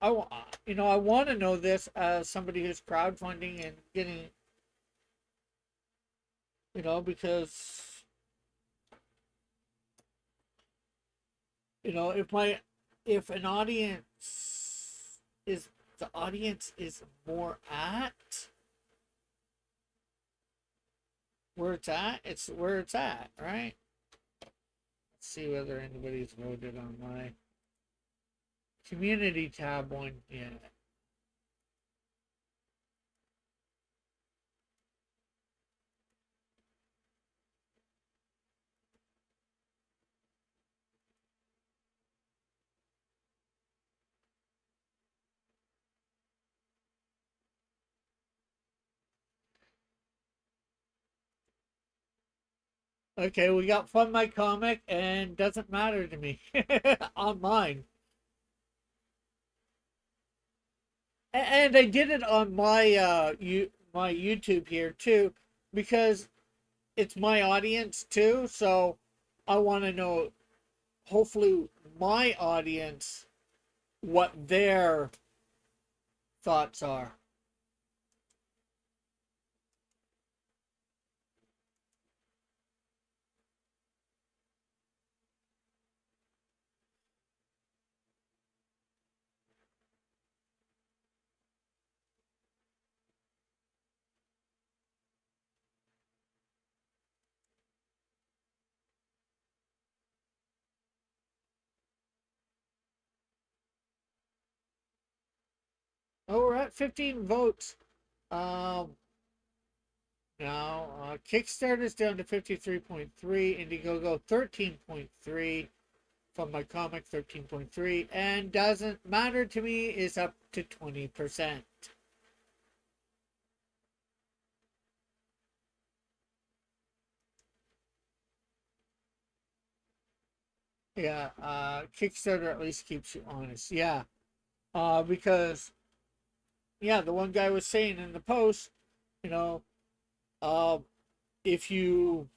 I want to know this as somebody who's crowdfunding and getting, because if if an audience is the audience is more at where it's where it's at, right? Let's see whether anybody's voted on my community tab one yet. Okay, we got Fund My Comic and Doesn't Matter to Me on mine. And I did it on my my YouTube here too, because it's my audience too, so I want to know, hopefully, my audience, what their thoughts are. Oh, we're at 15 votes. Um, Now, Kickstarter's down to 53.3, Indiegogo 13.3, from my comic 13.3, and Doesn't Matter to Me is up to 20%. Yeah, Kickstarter at least keeps you honest. Yeah, because, yeah, the one guy was saying in the post, you know, uh, if you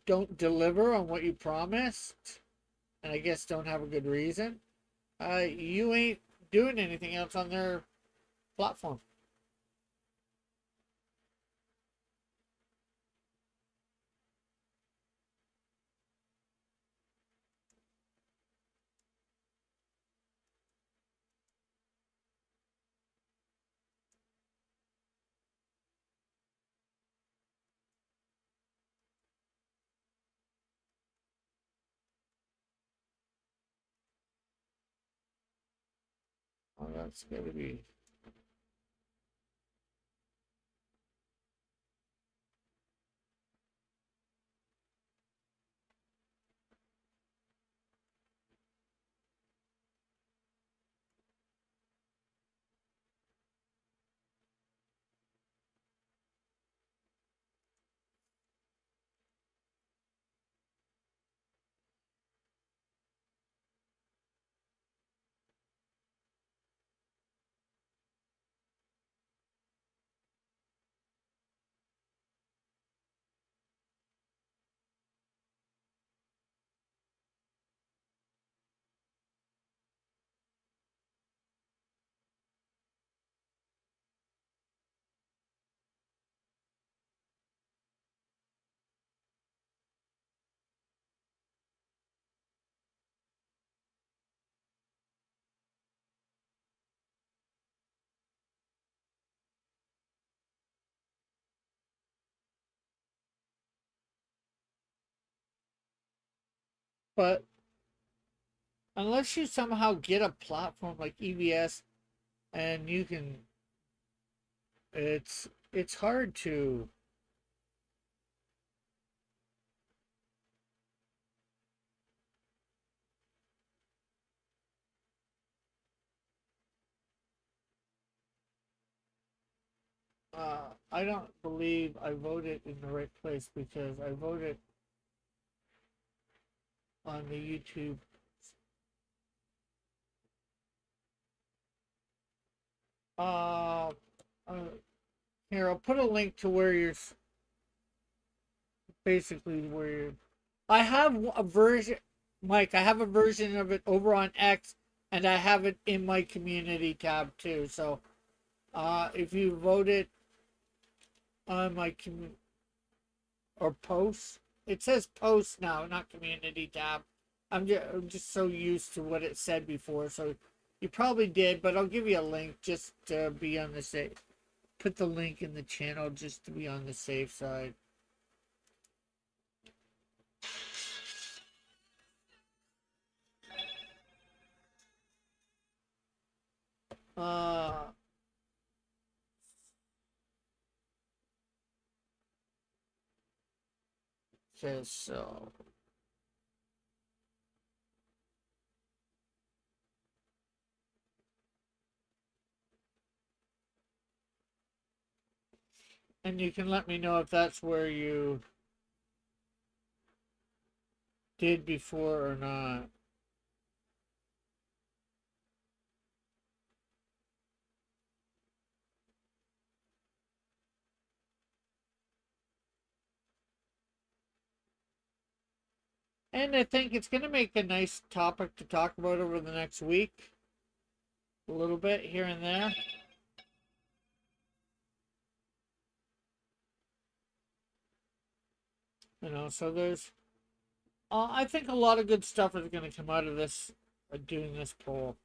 don't deliver on what you promised, and I guess don't have a good reason, you ain't doing anything else on their platform. Oh, that's gonna be. But unless you somehow get a platform like EBS, and you can, it's hard to. I don't believe I voted in the right place because I voted on the YouTube. Uh, uh Here, I'll put a link to where you're basically where you're. I have a version, Mike. I have a version of it over on X, and I have it in my community tab too. So, if you voted on my or posts, it says posts now, not community tab. I'm just so used to what it said before, so you probably did, but I'll give you a link just to be on the safe. Put the link in the channel just to be on the safe side. Uh, says so. And you can let me know if that's where you did before or not. And I think it's going to make a nice topic to talk about over the next week. A little bit here and there. So there's, I think a lot of good stuff is going to come out of this, doing this poll.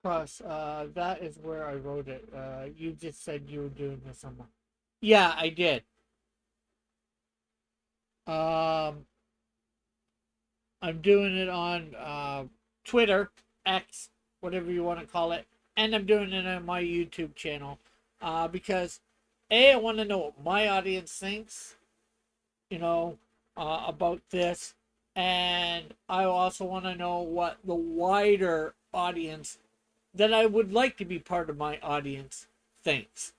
Plus, that is where I wrote it. You just said you were doing this on. Yeah, I did. Um, I'm doing it on Twitter, X, whatever you want to call it, and I'm doing it on my YouTube channel because I want to know what my audience thinks, you know, about this, and I also want to know what the wider audience that I would like to be part of my audience thinks.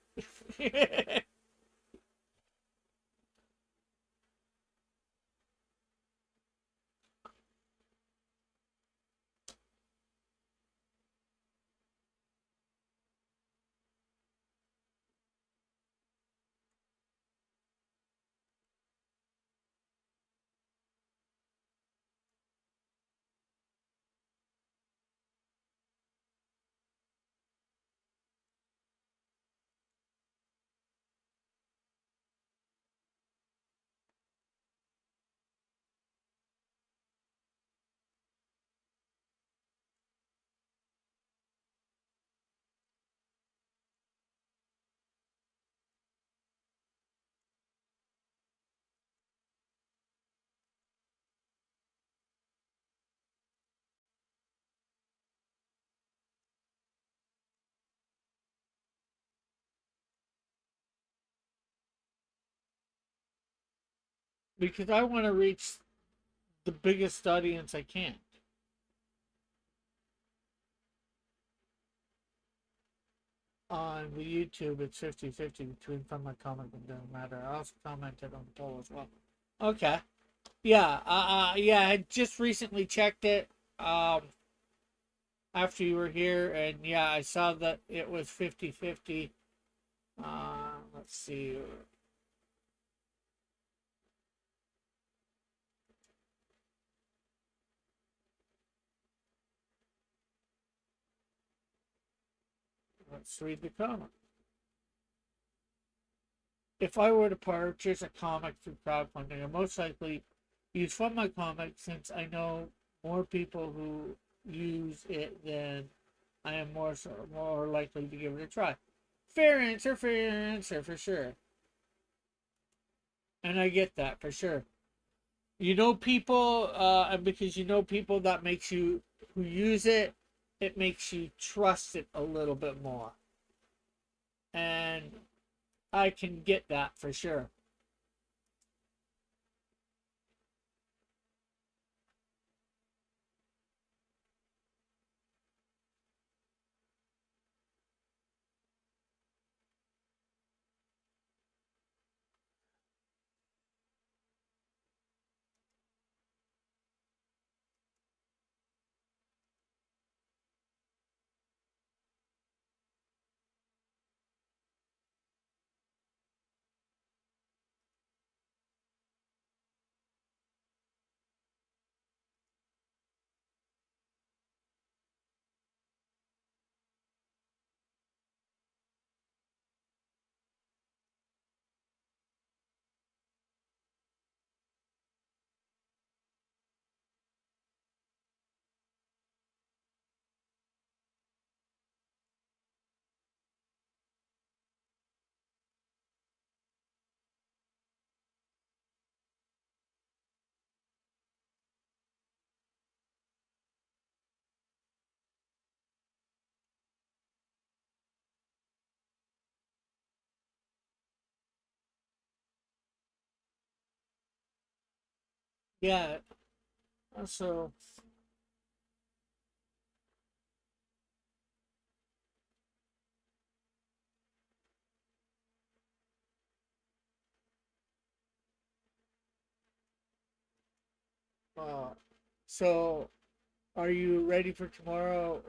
Because I want to reach the biggest audience I can. On the YouTube, it's 50-50 between Fun My Comic and Doesn't Matter. I also commented on the poll as well. Okay. Yeah, yeah, I just recently checked it after you were here, and yeah, I saw that it was 50-50. Let's see. Let's read the comment. If I were to purchase a comic through crowdfunding, I most likely use Fund My Comic since I know more people who use it than I am more likely to give it a try. Fair answer for sure. And I get that for sure. You know people, and because you know people, that makes you who use it, it makes you trust it a little bit more. And I can get that for sure. Yeah. So, uh, so are you ready for tomorrow?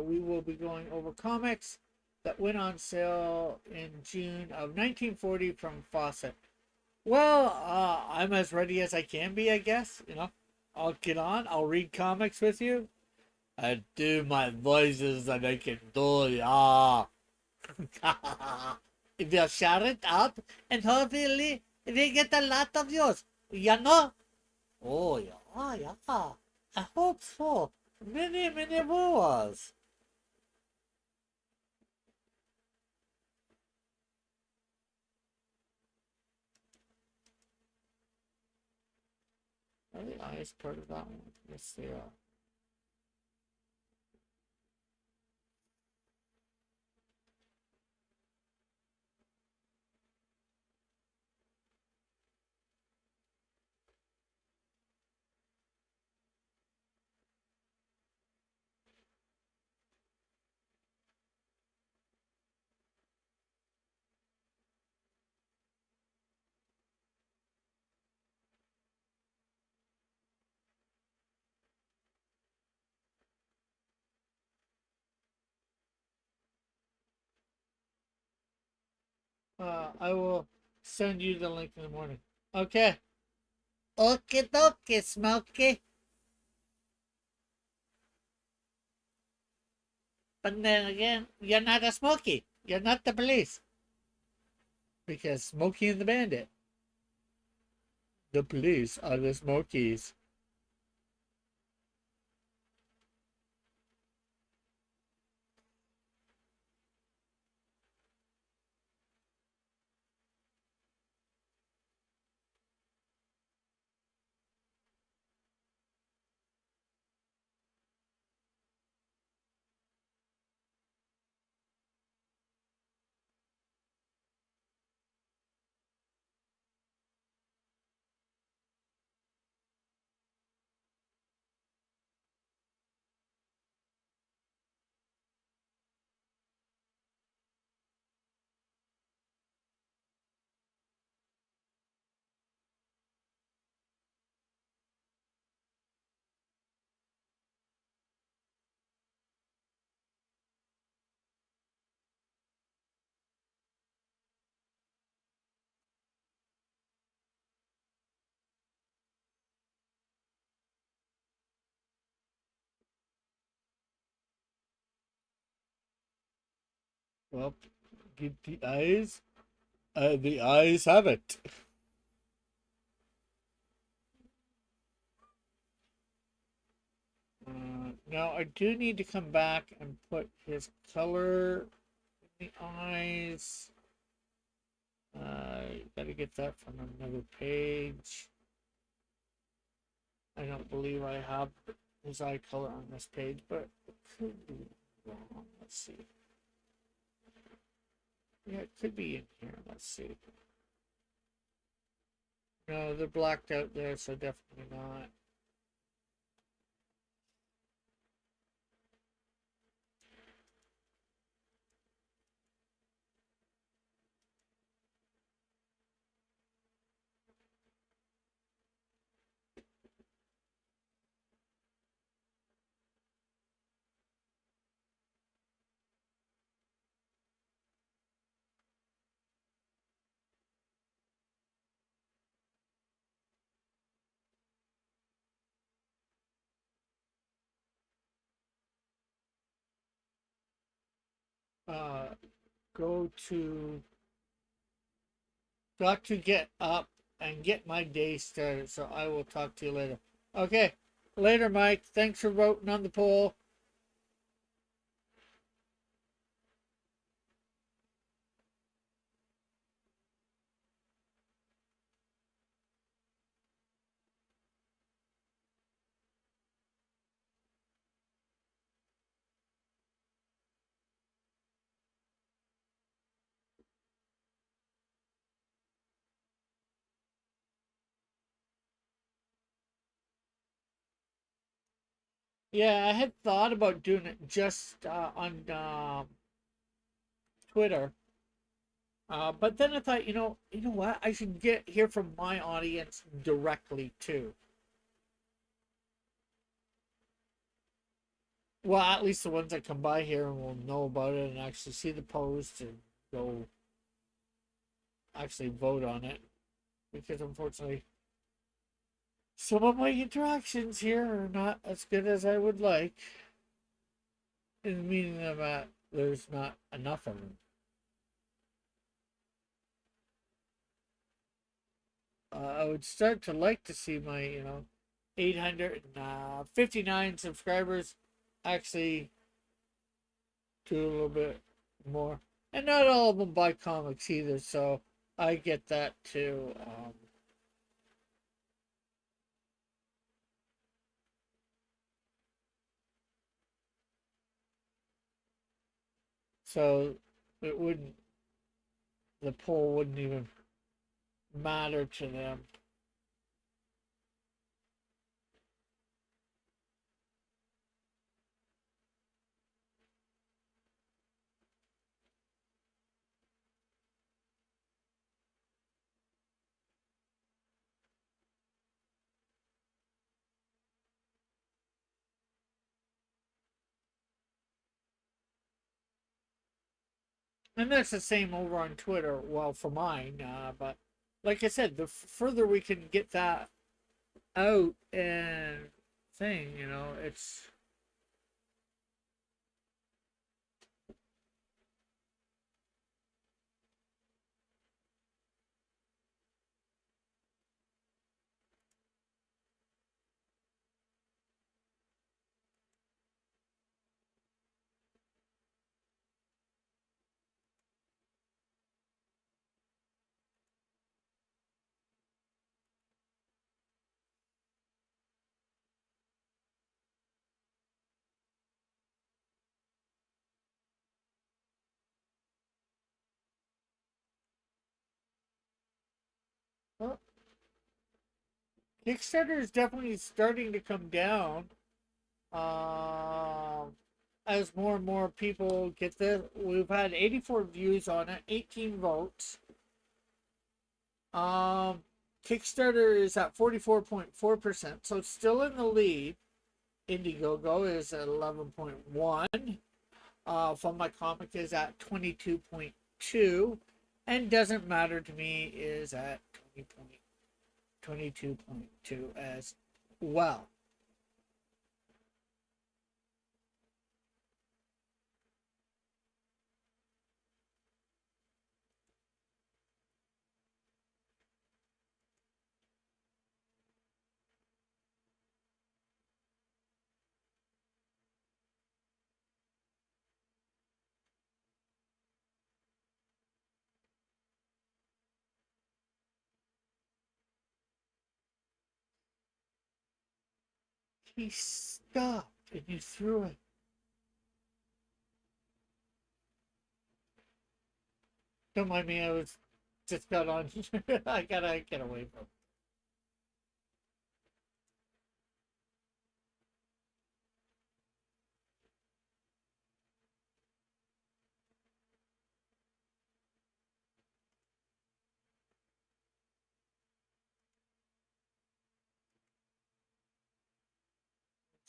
We will be going over comics that went on sale in June of 1940 from Fawcett. Well, I'm as ready as I can be, I guess. I'll get on. I'll read comics with you. I do my voices that I can do, yeah. We'll share it out, and hopefully we get a lot of views. You know? Oh, yeah, yeah. I hope so. Many, many viewers. Are the eyes part of that one? Yes, they are. I will send you the link in the morning. Okay. Okay, dokie, Smokey. But then again, you're not a Smokey. You're not the police. Because Smokey and the Bandit. The police are the Smokies. Well, get the eyes. The eyes have it. Now I do need to come back and put his color in the eyes. Gotta get that from another page. I don't believe I have his eye color on this page, but it could be wrong. Let's see. Yeah, it could be in here. Let's see. No, they're blacked out there, so definitely not. Uh, go to got to get up and get my day started. So I will talk to you later. Okay, later, Mike. Thanks for voting on the poll. Yeah, I had thought about doing it just on Twitter. But then I thought, you know what? I should hear from my audience directly too. Well, at least the ones that come by here and will know about it and actually see the post and go actually vote on it. Because unfortunately, some of my interactions here are not as good as I would like. In meaning that there's not enough of them. I would start to like to see my, 859 subscribers actually do a little bit more. And not all of them buy comics either, so I get that too. So it wouldn't, the poll wouldn't even matter to them. And that's the same over on Twitter. Well, for mine, but like I said, the further we can get that out and thing, it's well, Kickstarter is definitely starting to come down. Um, as more and more people get this, we've had 84 views on it, 18 votes. Um, Kickstarter is at 44.4%, so it's still in the lead. Indiegogo is at 11.1. From my comic is at 22.2, and doesn't matter to me is at 22.2 as well. He stopped and you threw it. Don't mind me, I was just got on. I gotta get away from.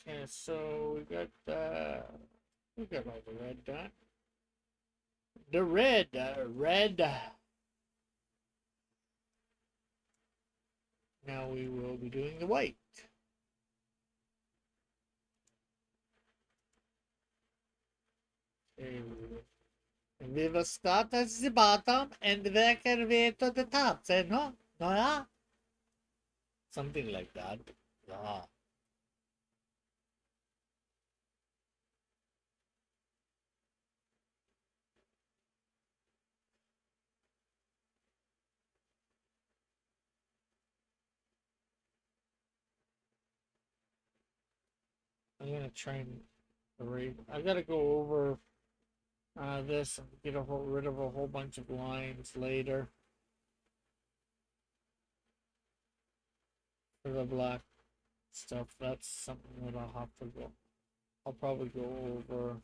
Okay, so we got all the red done. The red. Now we will be doing the white. Okay. We will start at the bottom and work our way to the top. Say no, no, yeah, something like that. Yeah. I'm gonna try and erase. I gotta go over this and get rid of a whole bunch of lines later for the black stuff. That's something that I'll have to go. I'll probably go over.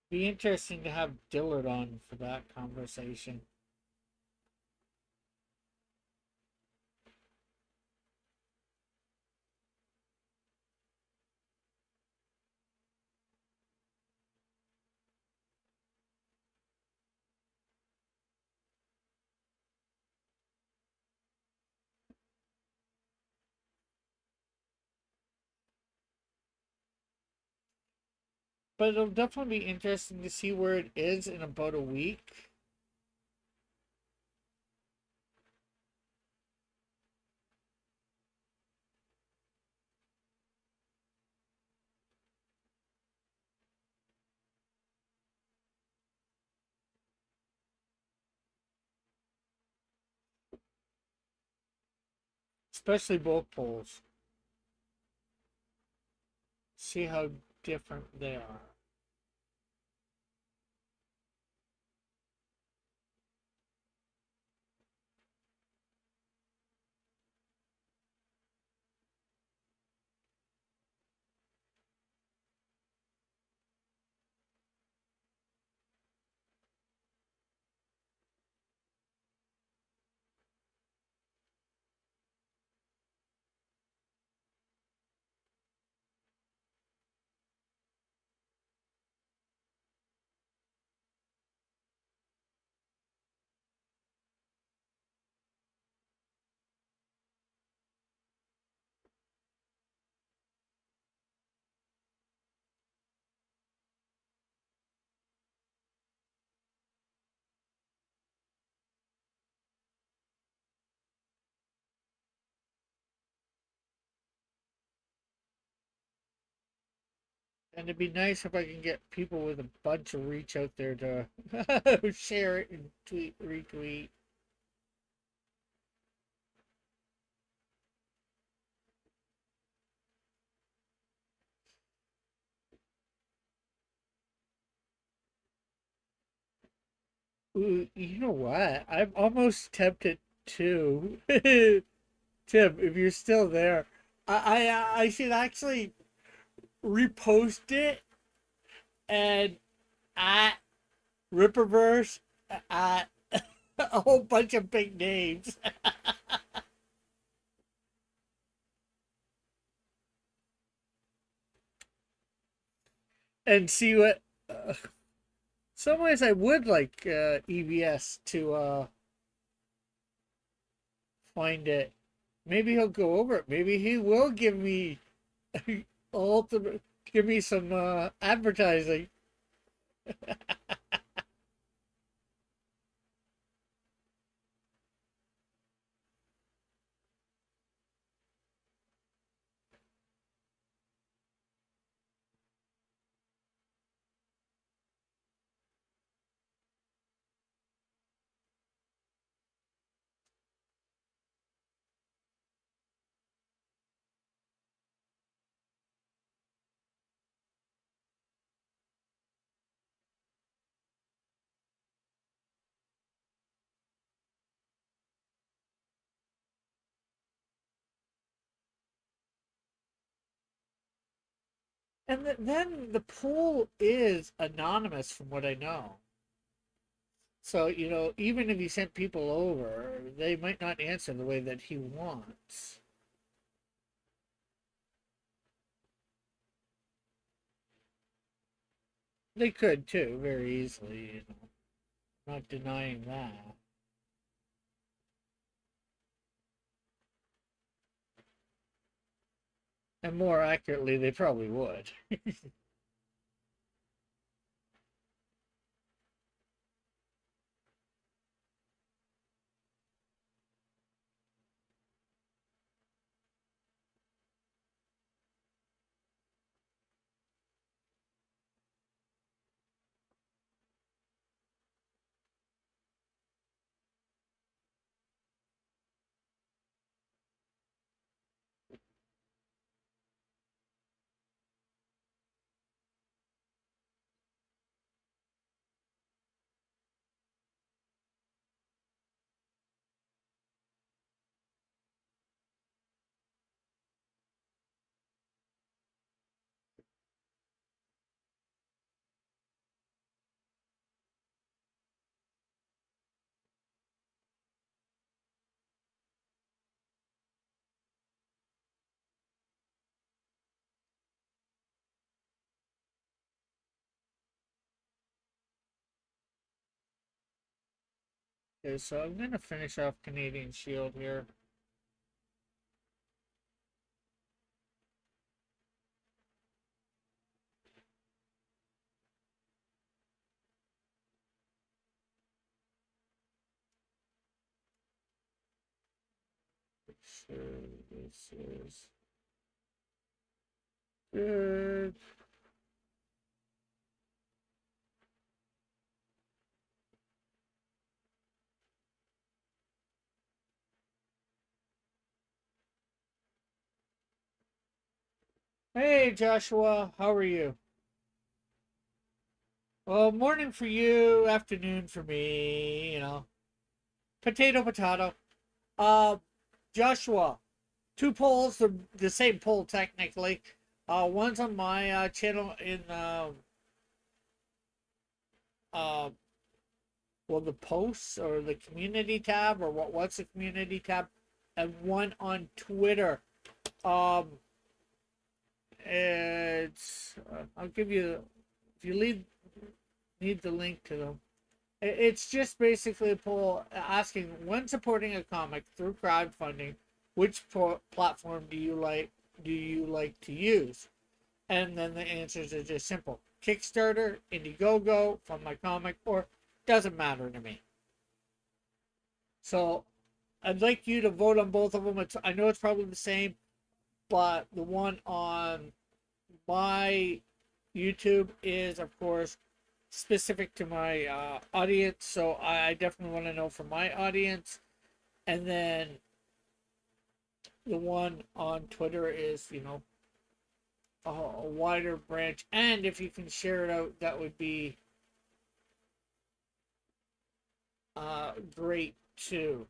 Be interesting to have Dillard on for that conversation. But it'll definitely be interesting to see where it is in about a week. Especially both polls. See how different they are. And it'd be nice if I can get people with a bunch of reach out there to share it and tweet, retweet. Ooh, you know what? I'm almost tempted to. Tim, if you're still there, I should actually repost it and at Ripperverse at a whole bunch of big names and see what. Some ways I would like EVS to find it. Maybe he'll go over it. Maybe he will give me ultimate, give me some advertising. And then the pool is anonymous, from what I know. So, even if he sent people over, they might not answer the way that he wants. They could too, very easily, not denying that. And more accurately, they probably would. Okay, so I'm gonna finish off Canadian Shield here. Sure, this is good. Hey Joshua, how are you? Well, morning for you, afternoon for me, Potato, potato. Uh, Joshua, two polls, the same poll technically. One's on my channel in uh, well, the posts or the community tab or what's the community tab, and one on Twitter. Um, it's I'll give you if you need the link to them. It's just basically a poll asking when supporting a comic through crowdfunding, which platform do you like to use? And then the answers are just simple: Kickstarter, Indiegogo, Fund My Comic, or doesn't matter to me. So I'd like you to vote on both of them. I know it's probably the same, but the one on my YouTube is, of course, specific to my audience. So I definitely want to know from my audience. And then the one on Twitter is, a wider branch. And if you can share it out, that would be great too.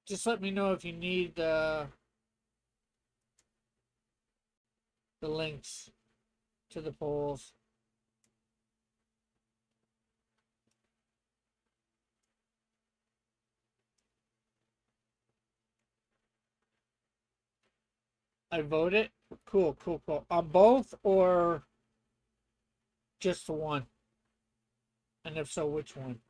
Just let me know if you need the links to the polls. I voted. Cool, cool, cool. On both or just the one? And if so, which one?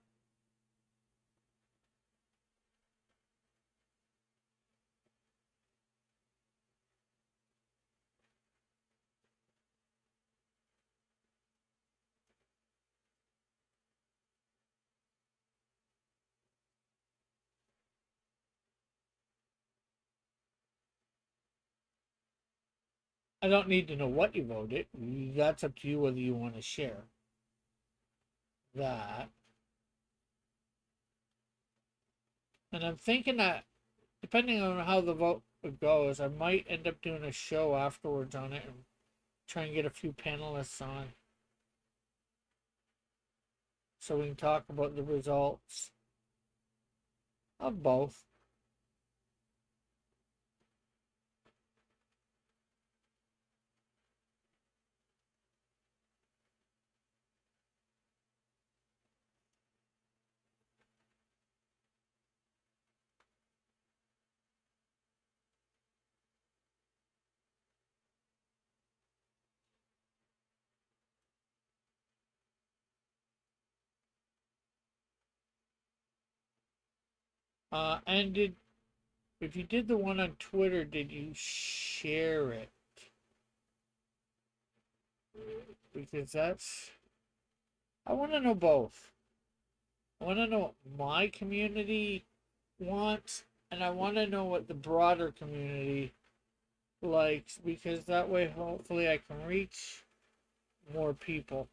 I don't need to know what you voted. That's up to you whether you want to share that. And I'm thinking that depending on how the vote goes, I might end up doing a show afterwards on it and try and get a few panelists on so we can talk about the results of both. And if you did the one on Twitter, did you share it? Because I want to know both. I want to know what my community wants, and I want to know what the broader community likes, because that way, hopefully, I can reach more people.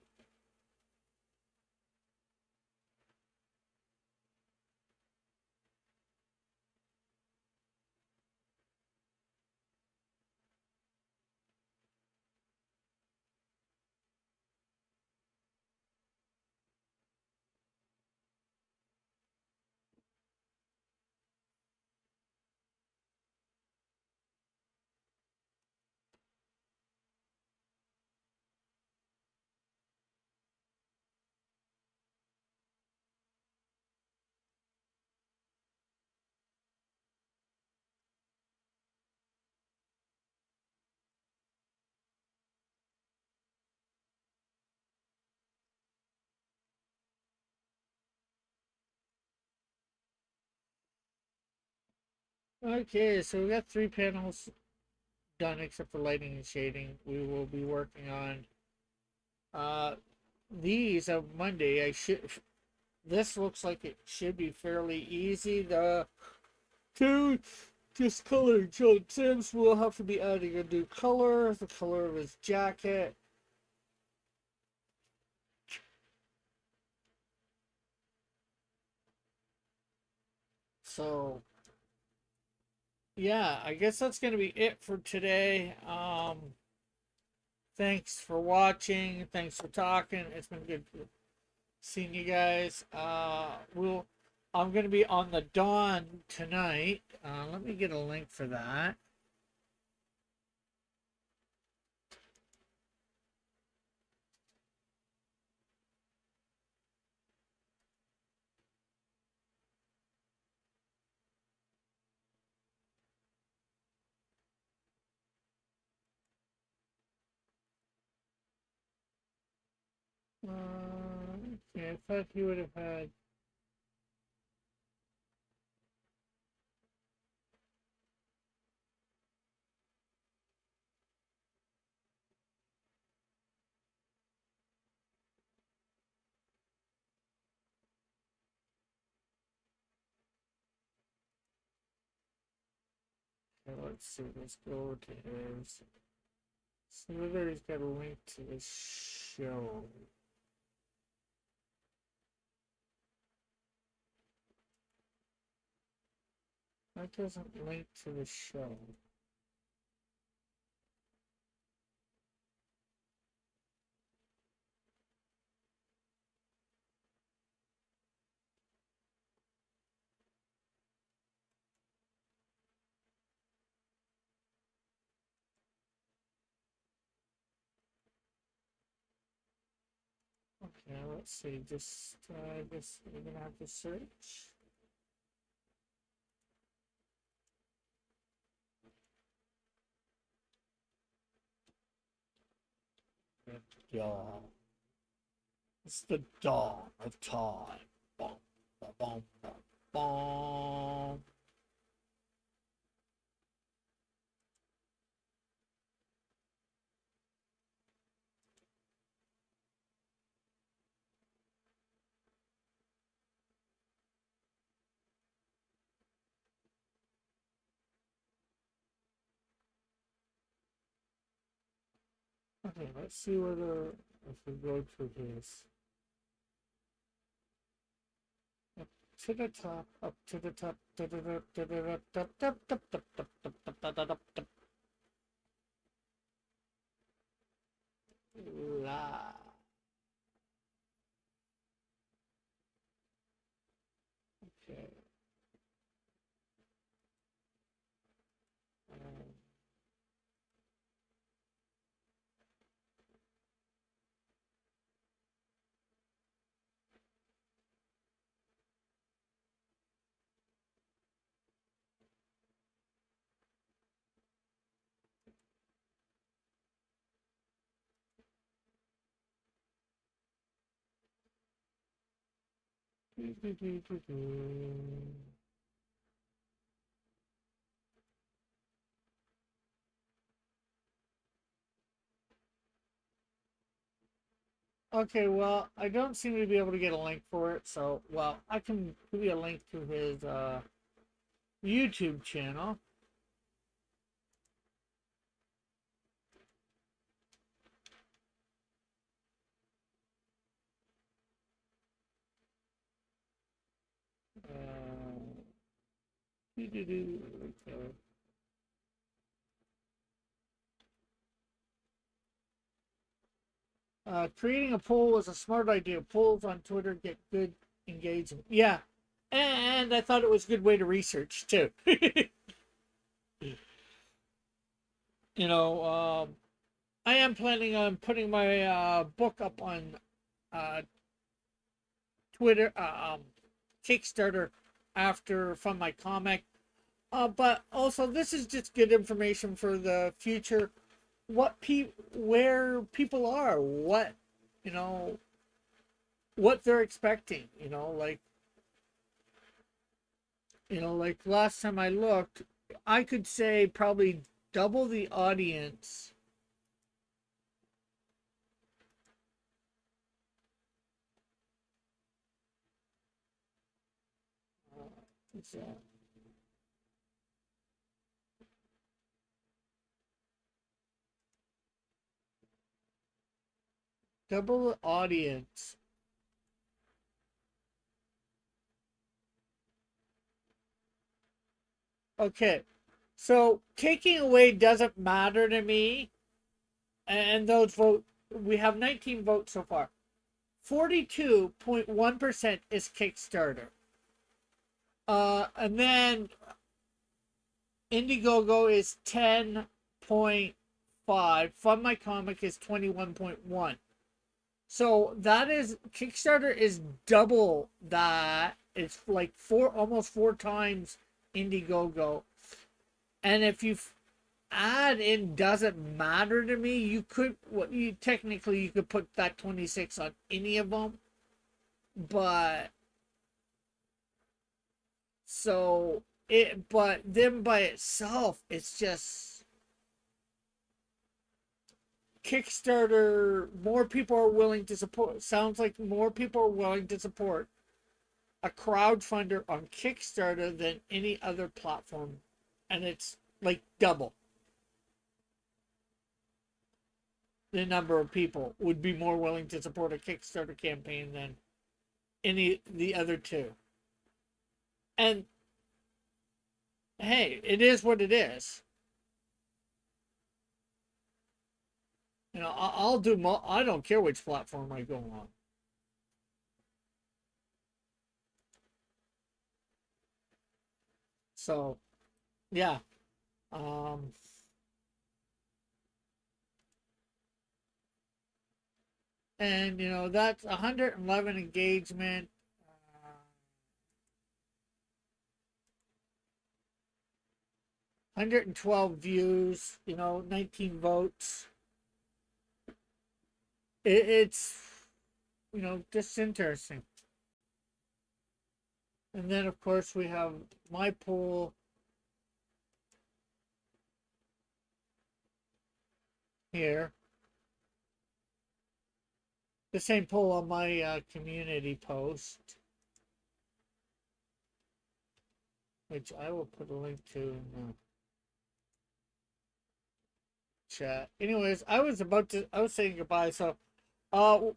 Okay, so we got 3 panels done except for lighting and shading. We will be working on uh these on Monday. I should This looks like it should be fairly easy. The two discolored John Sims will have to be adding a new color, the color of his jacket. So yeah, I guess that's gonna be it for today. Thanks for watching. Thanks for talking. It's been good seeing you guys. I'm gonna be on the Dawn tonight. Let me get a link for that. Okay, I thought he would have had. Okay, let's see. Let's go to his. See whether he's got a link to the show. That doesn't link to the show. Okay, let's see. Just, I guess we're gonna have to search. Dawn. It's the dawn of time. Boom, boom, boom, boom, boom. Okay, let's see whether if we go to his up to the top, up to the top, la. Okay. Okay, well, I don't seem to be able to get a link for it, so, well, I can give you a link to his YouTube channel. Okay. Creating a poll was a smart idea. Polls on Twitter get good engagement. Yeah, and I thought it was a good way to research too. You know, I am planning on putting my book up on uh, Twitter, Kickstarter after from my comic. But also, this is just good information for the future. Where people are, what you know, what they're expecting. Like last time I looked, I could say probably double the audience. So, double the audience. Okay, so taking away doesn't matter to me. And those vote, we have 19 votes so far. 42.1% is Kickstarter. And then Indiegogo is 10.5. Fund My Comic is 21.1. So that is, Kickstarter is double that. It's like almost four times Indiegogo. And if you add in doesn't matter to me, you could, you technically you could put that 26 on any of them, but so it, but them by itself, it's just Kickstarter. More people are willing to support. Sounds like more people are willing to support a crowdfunder on Kickstarter than any other platform, and it's like double the number of people would be more willing to support a Kickstarter campaign than any the other two. And hey, it is what it is. You know, I'll do. I don't care which platform I go on. So, yeah. Um, and you know that's 111 engagement. 112 views. You know, 19 votes. It's, you know, just interesting. And then of course we have my poll here. The same poll on my community post, which I will put a link to in the chat. Anyways, I was saying goodbye, so we'll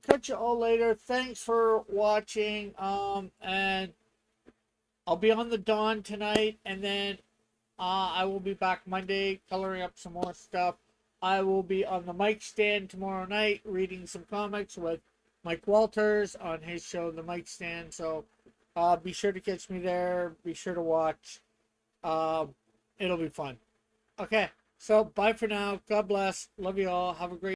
catch you all later. Thanks for watching. And I'll be on the Dawn tonight, and then I will be back Monday coloring up some more stuff. I will be on the mic stand tomorrow night reading some comics with Mike Walters on his show, The Mic Stand. So be sure to catch me there. Be sure to watch. It'll be fun. Okay, so bye for now. God bless. Love you all. Have a great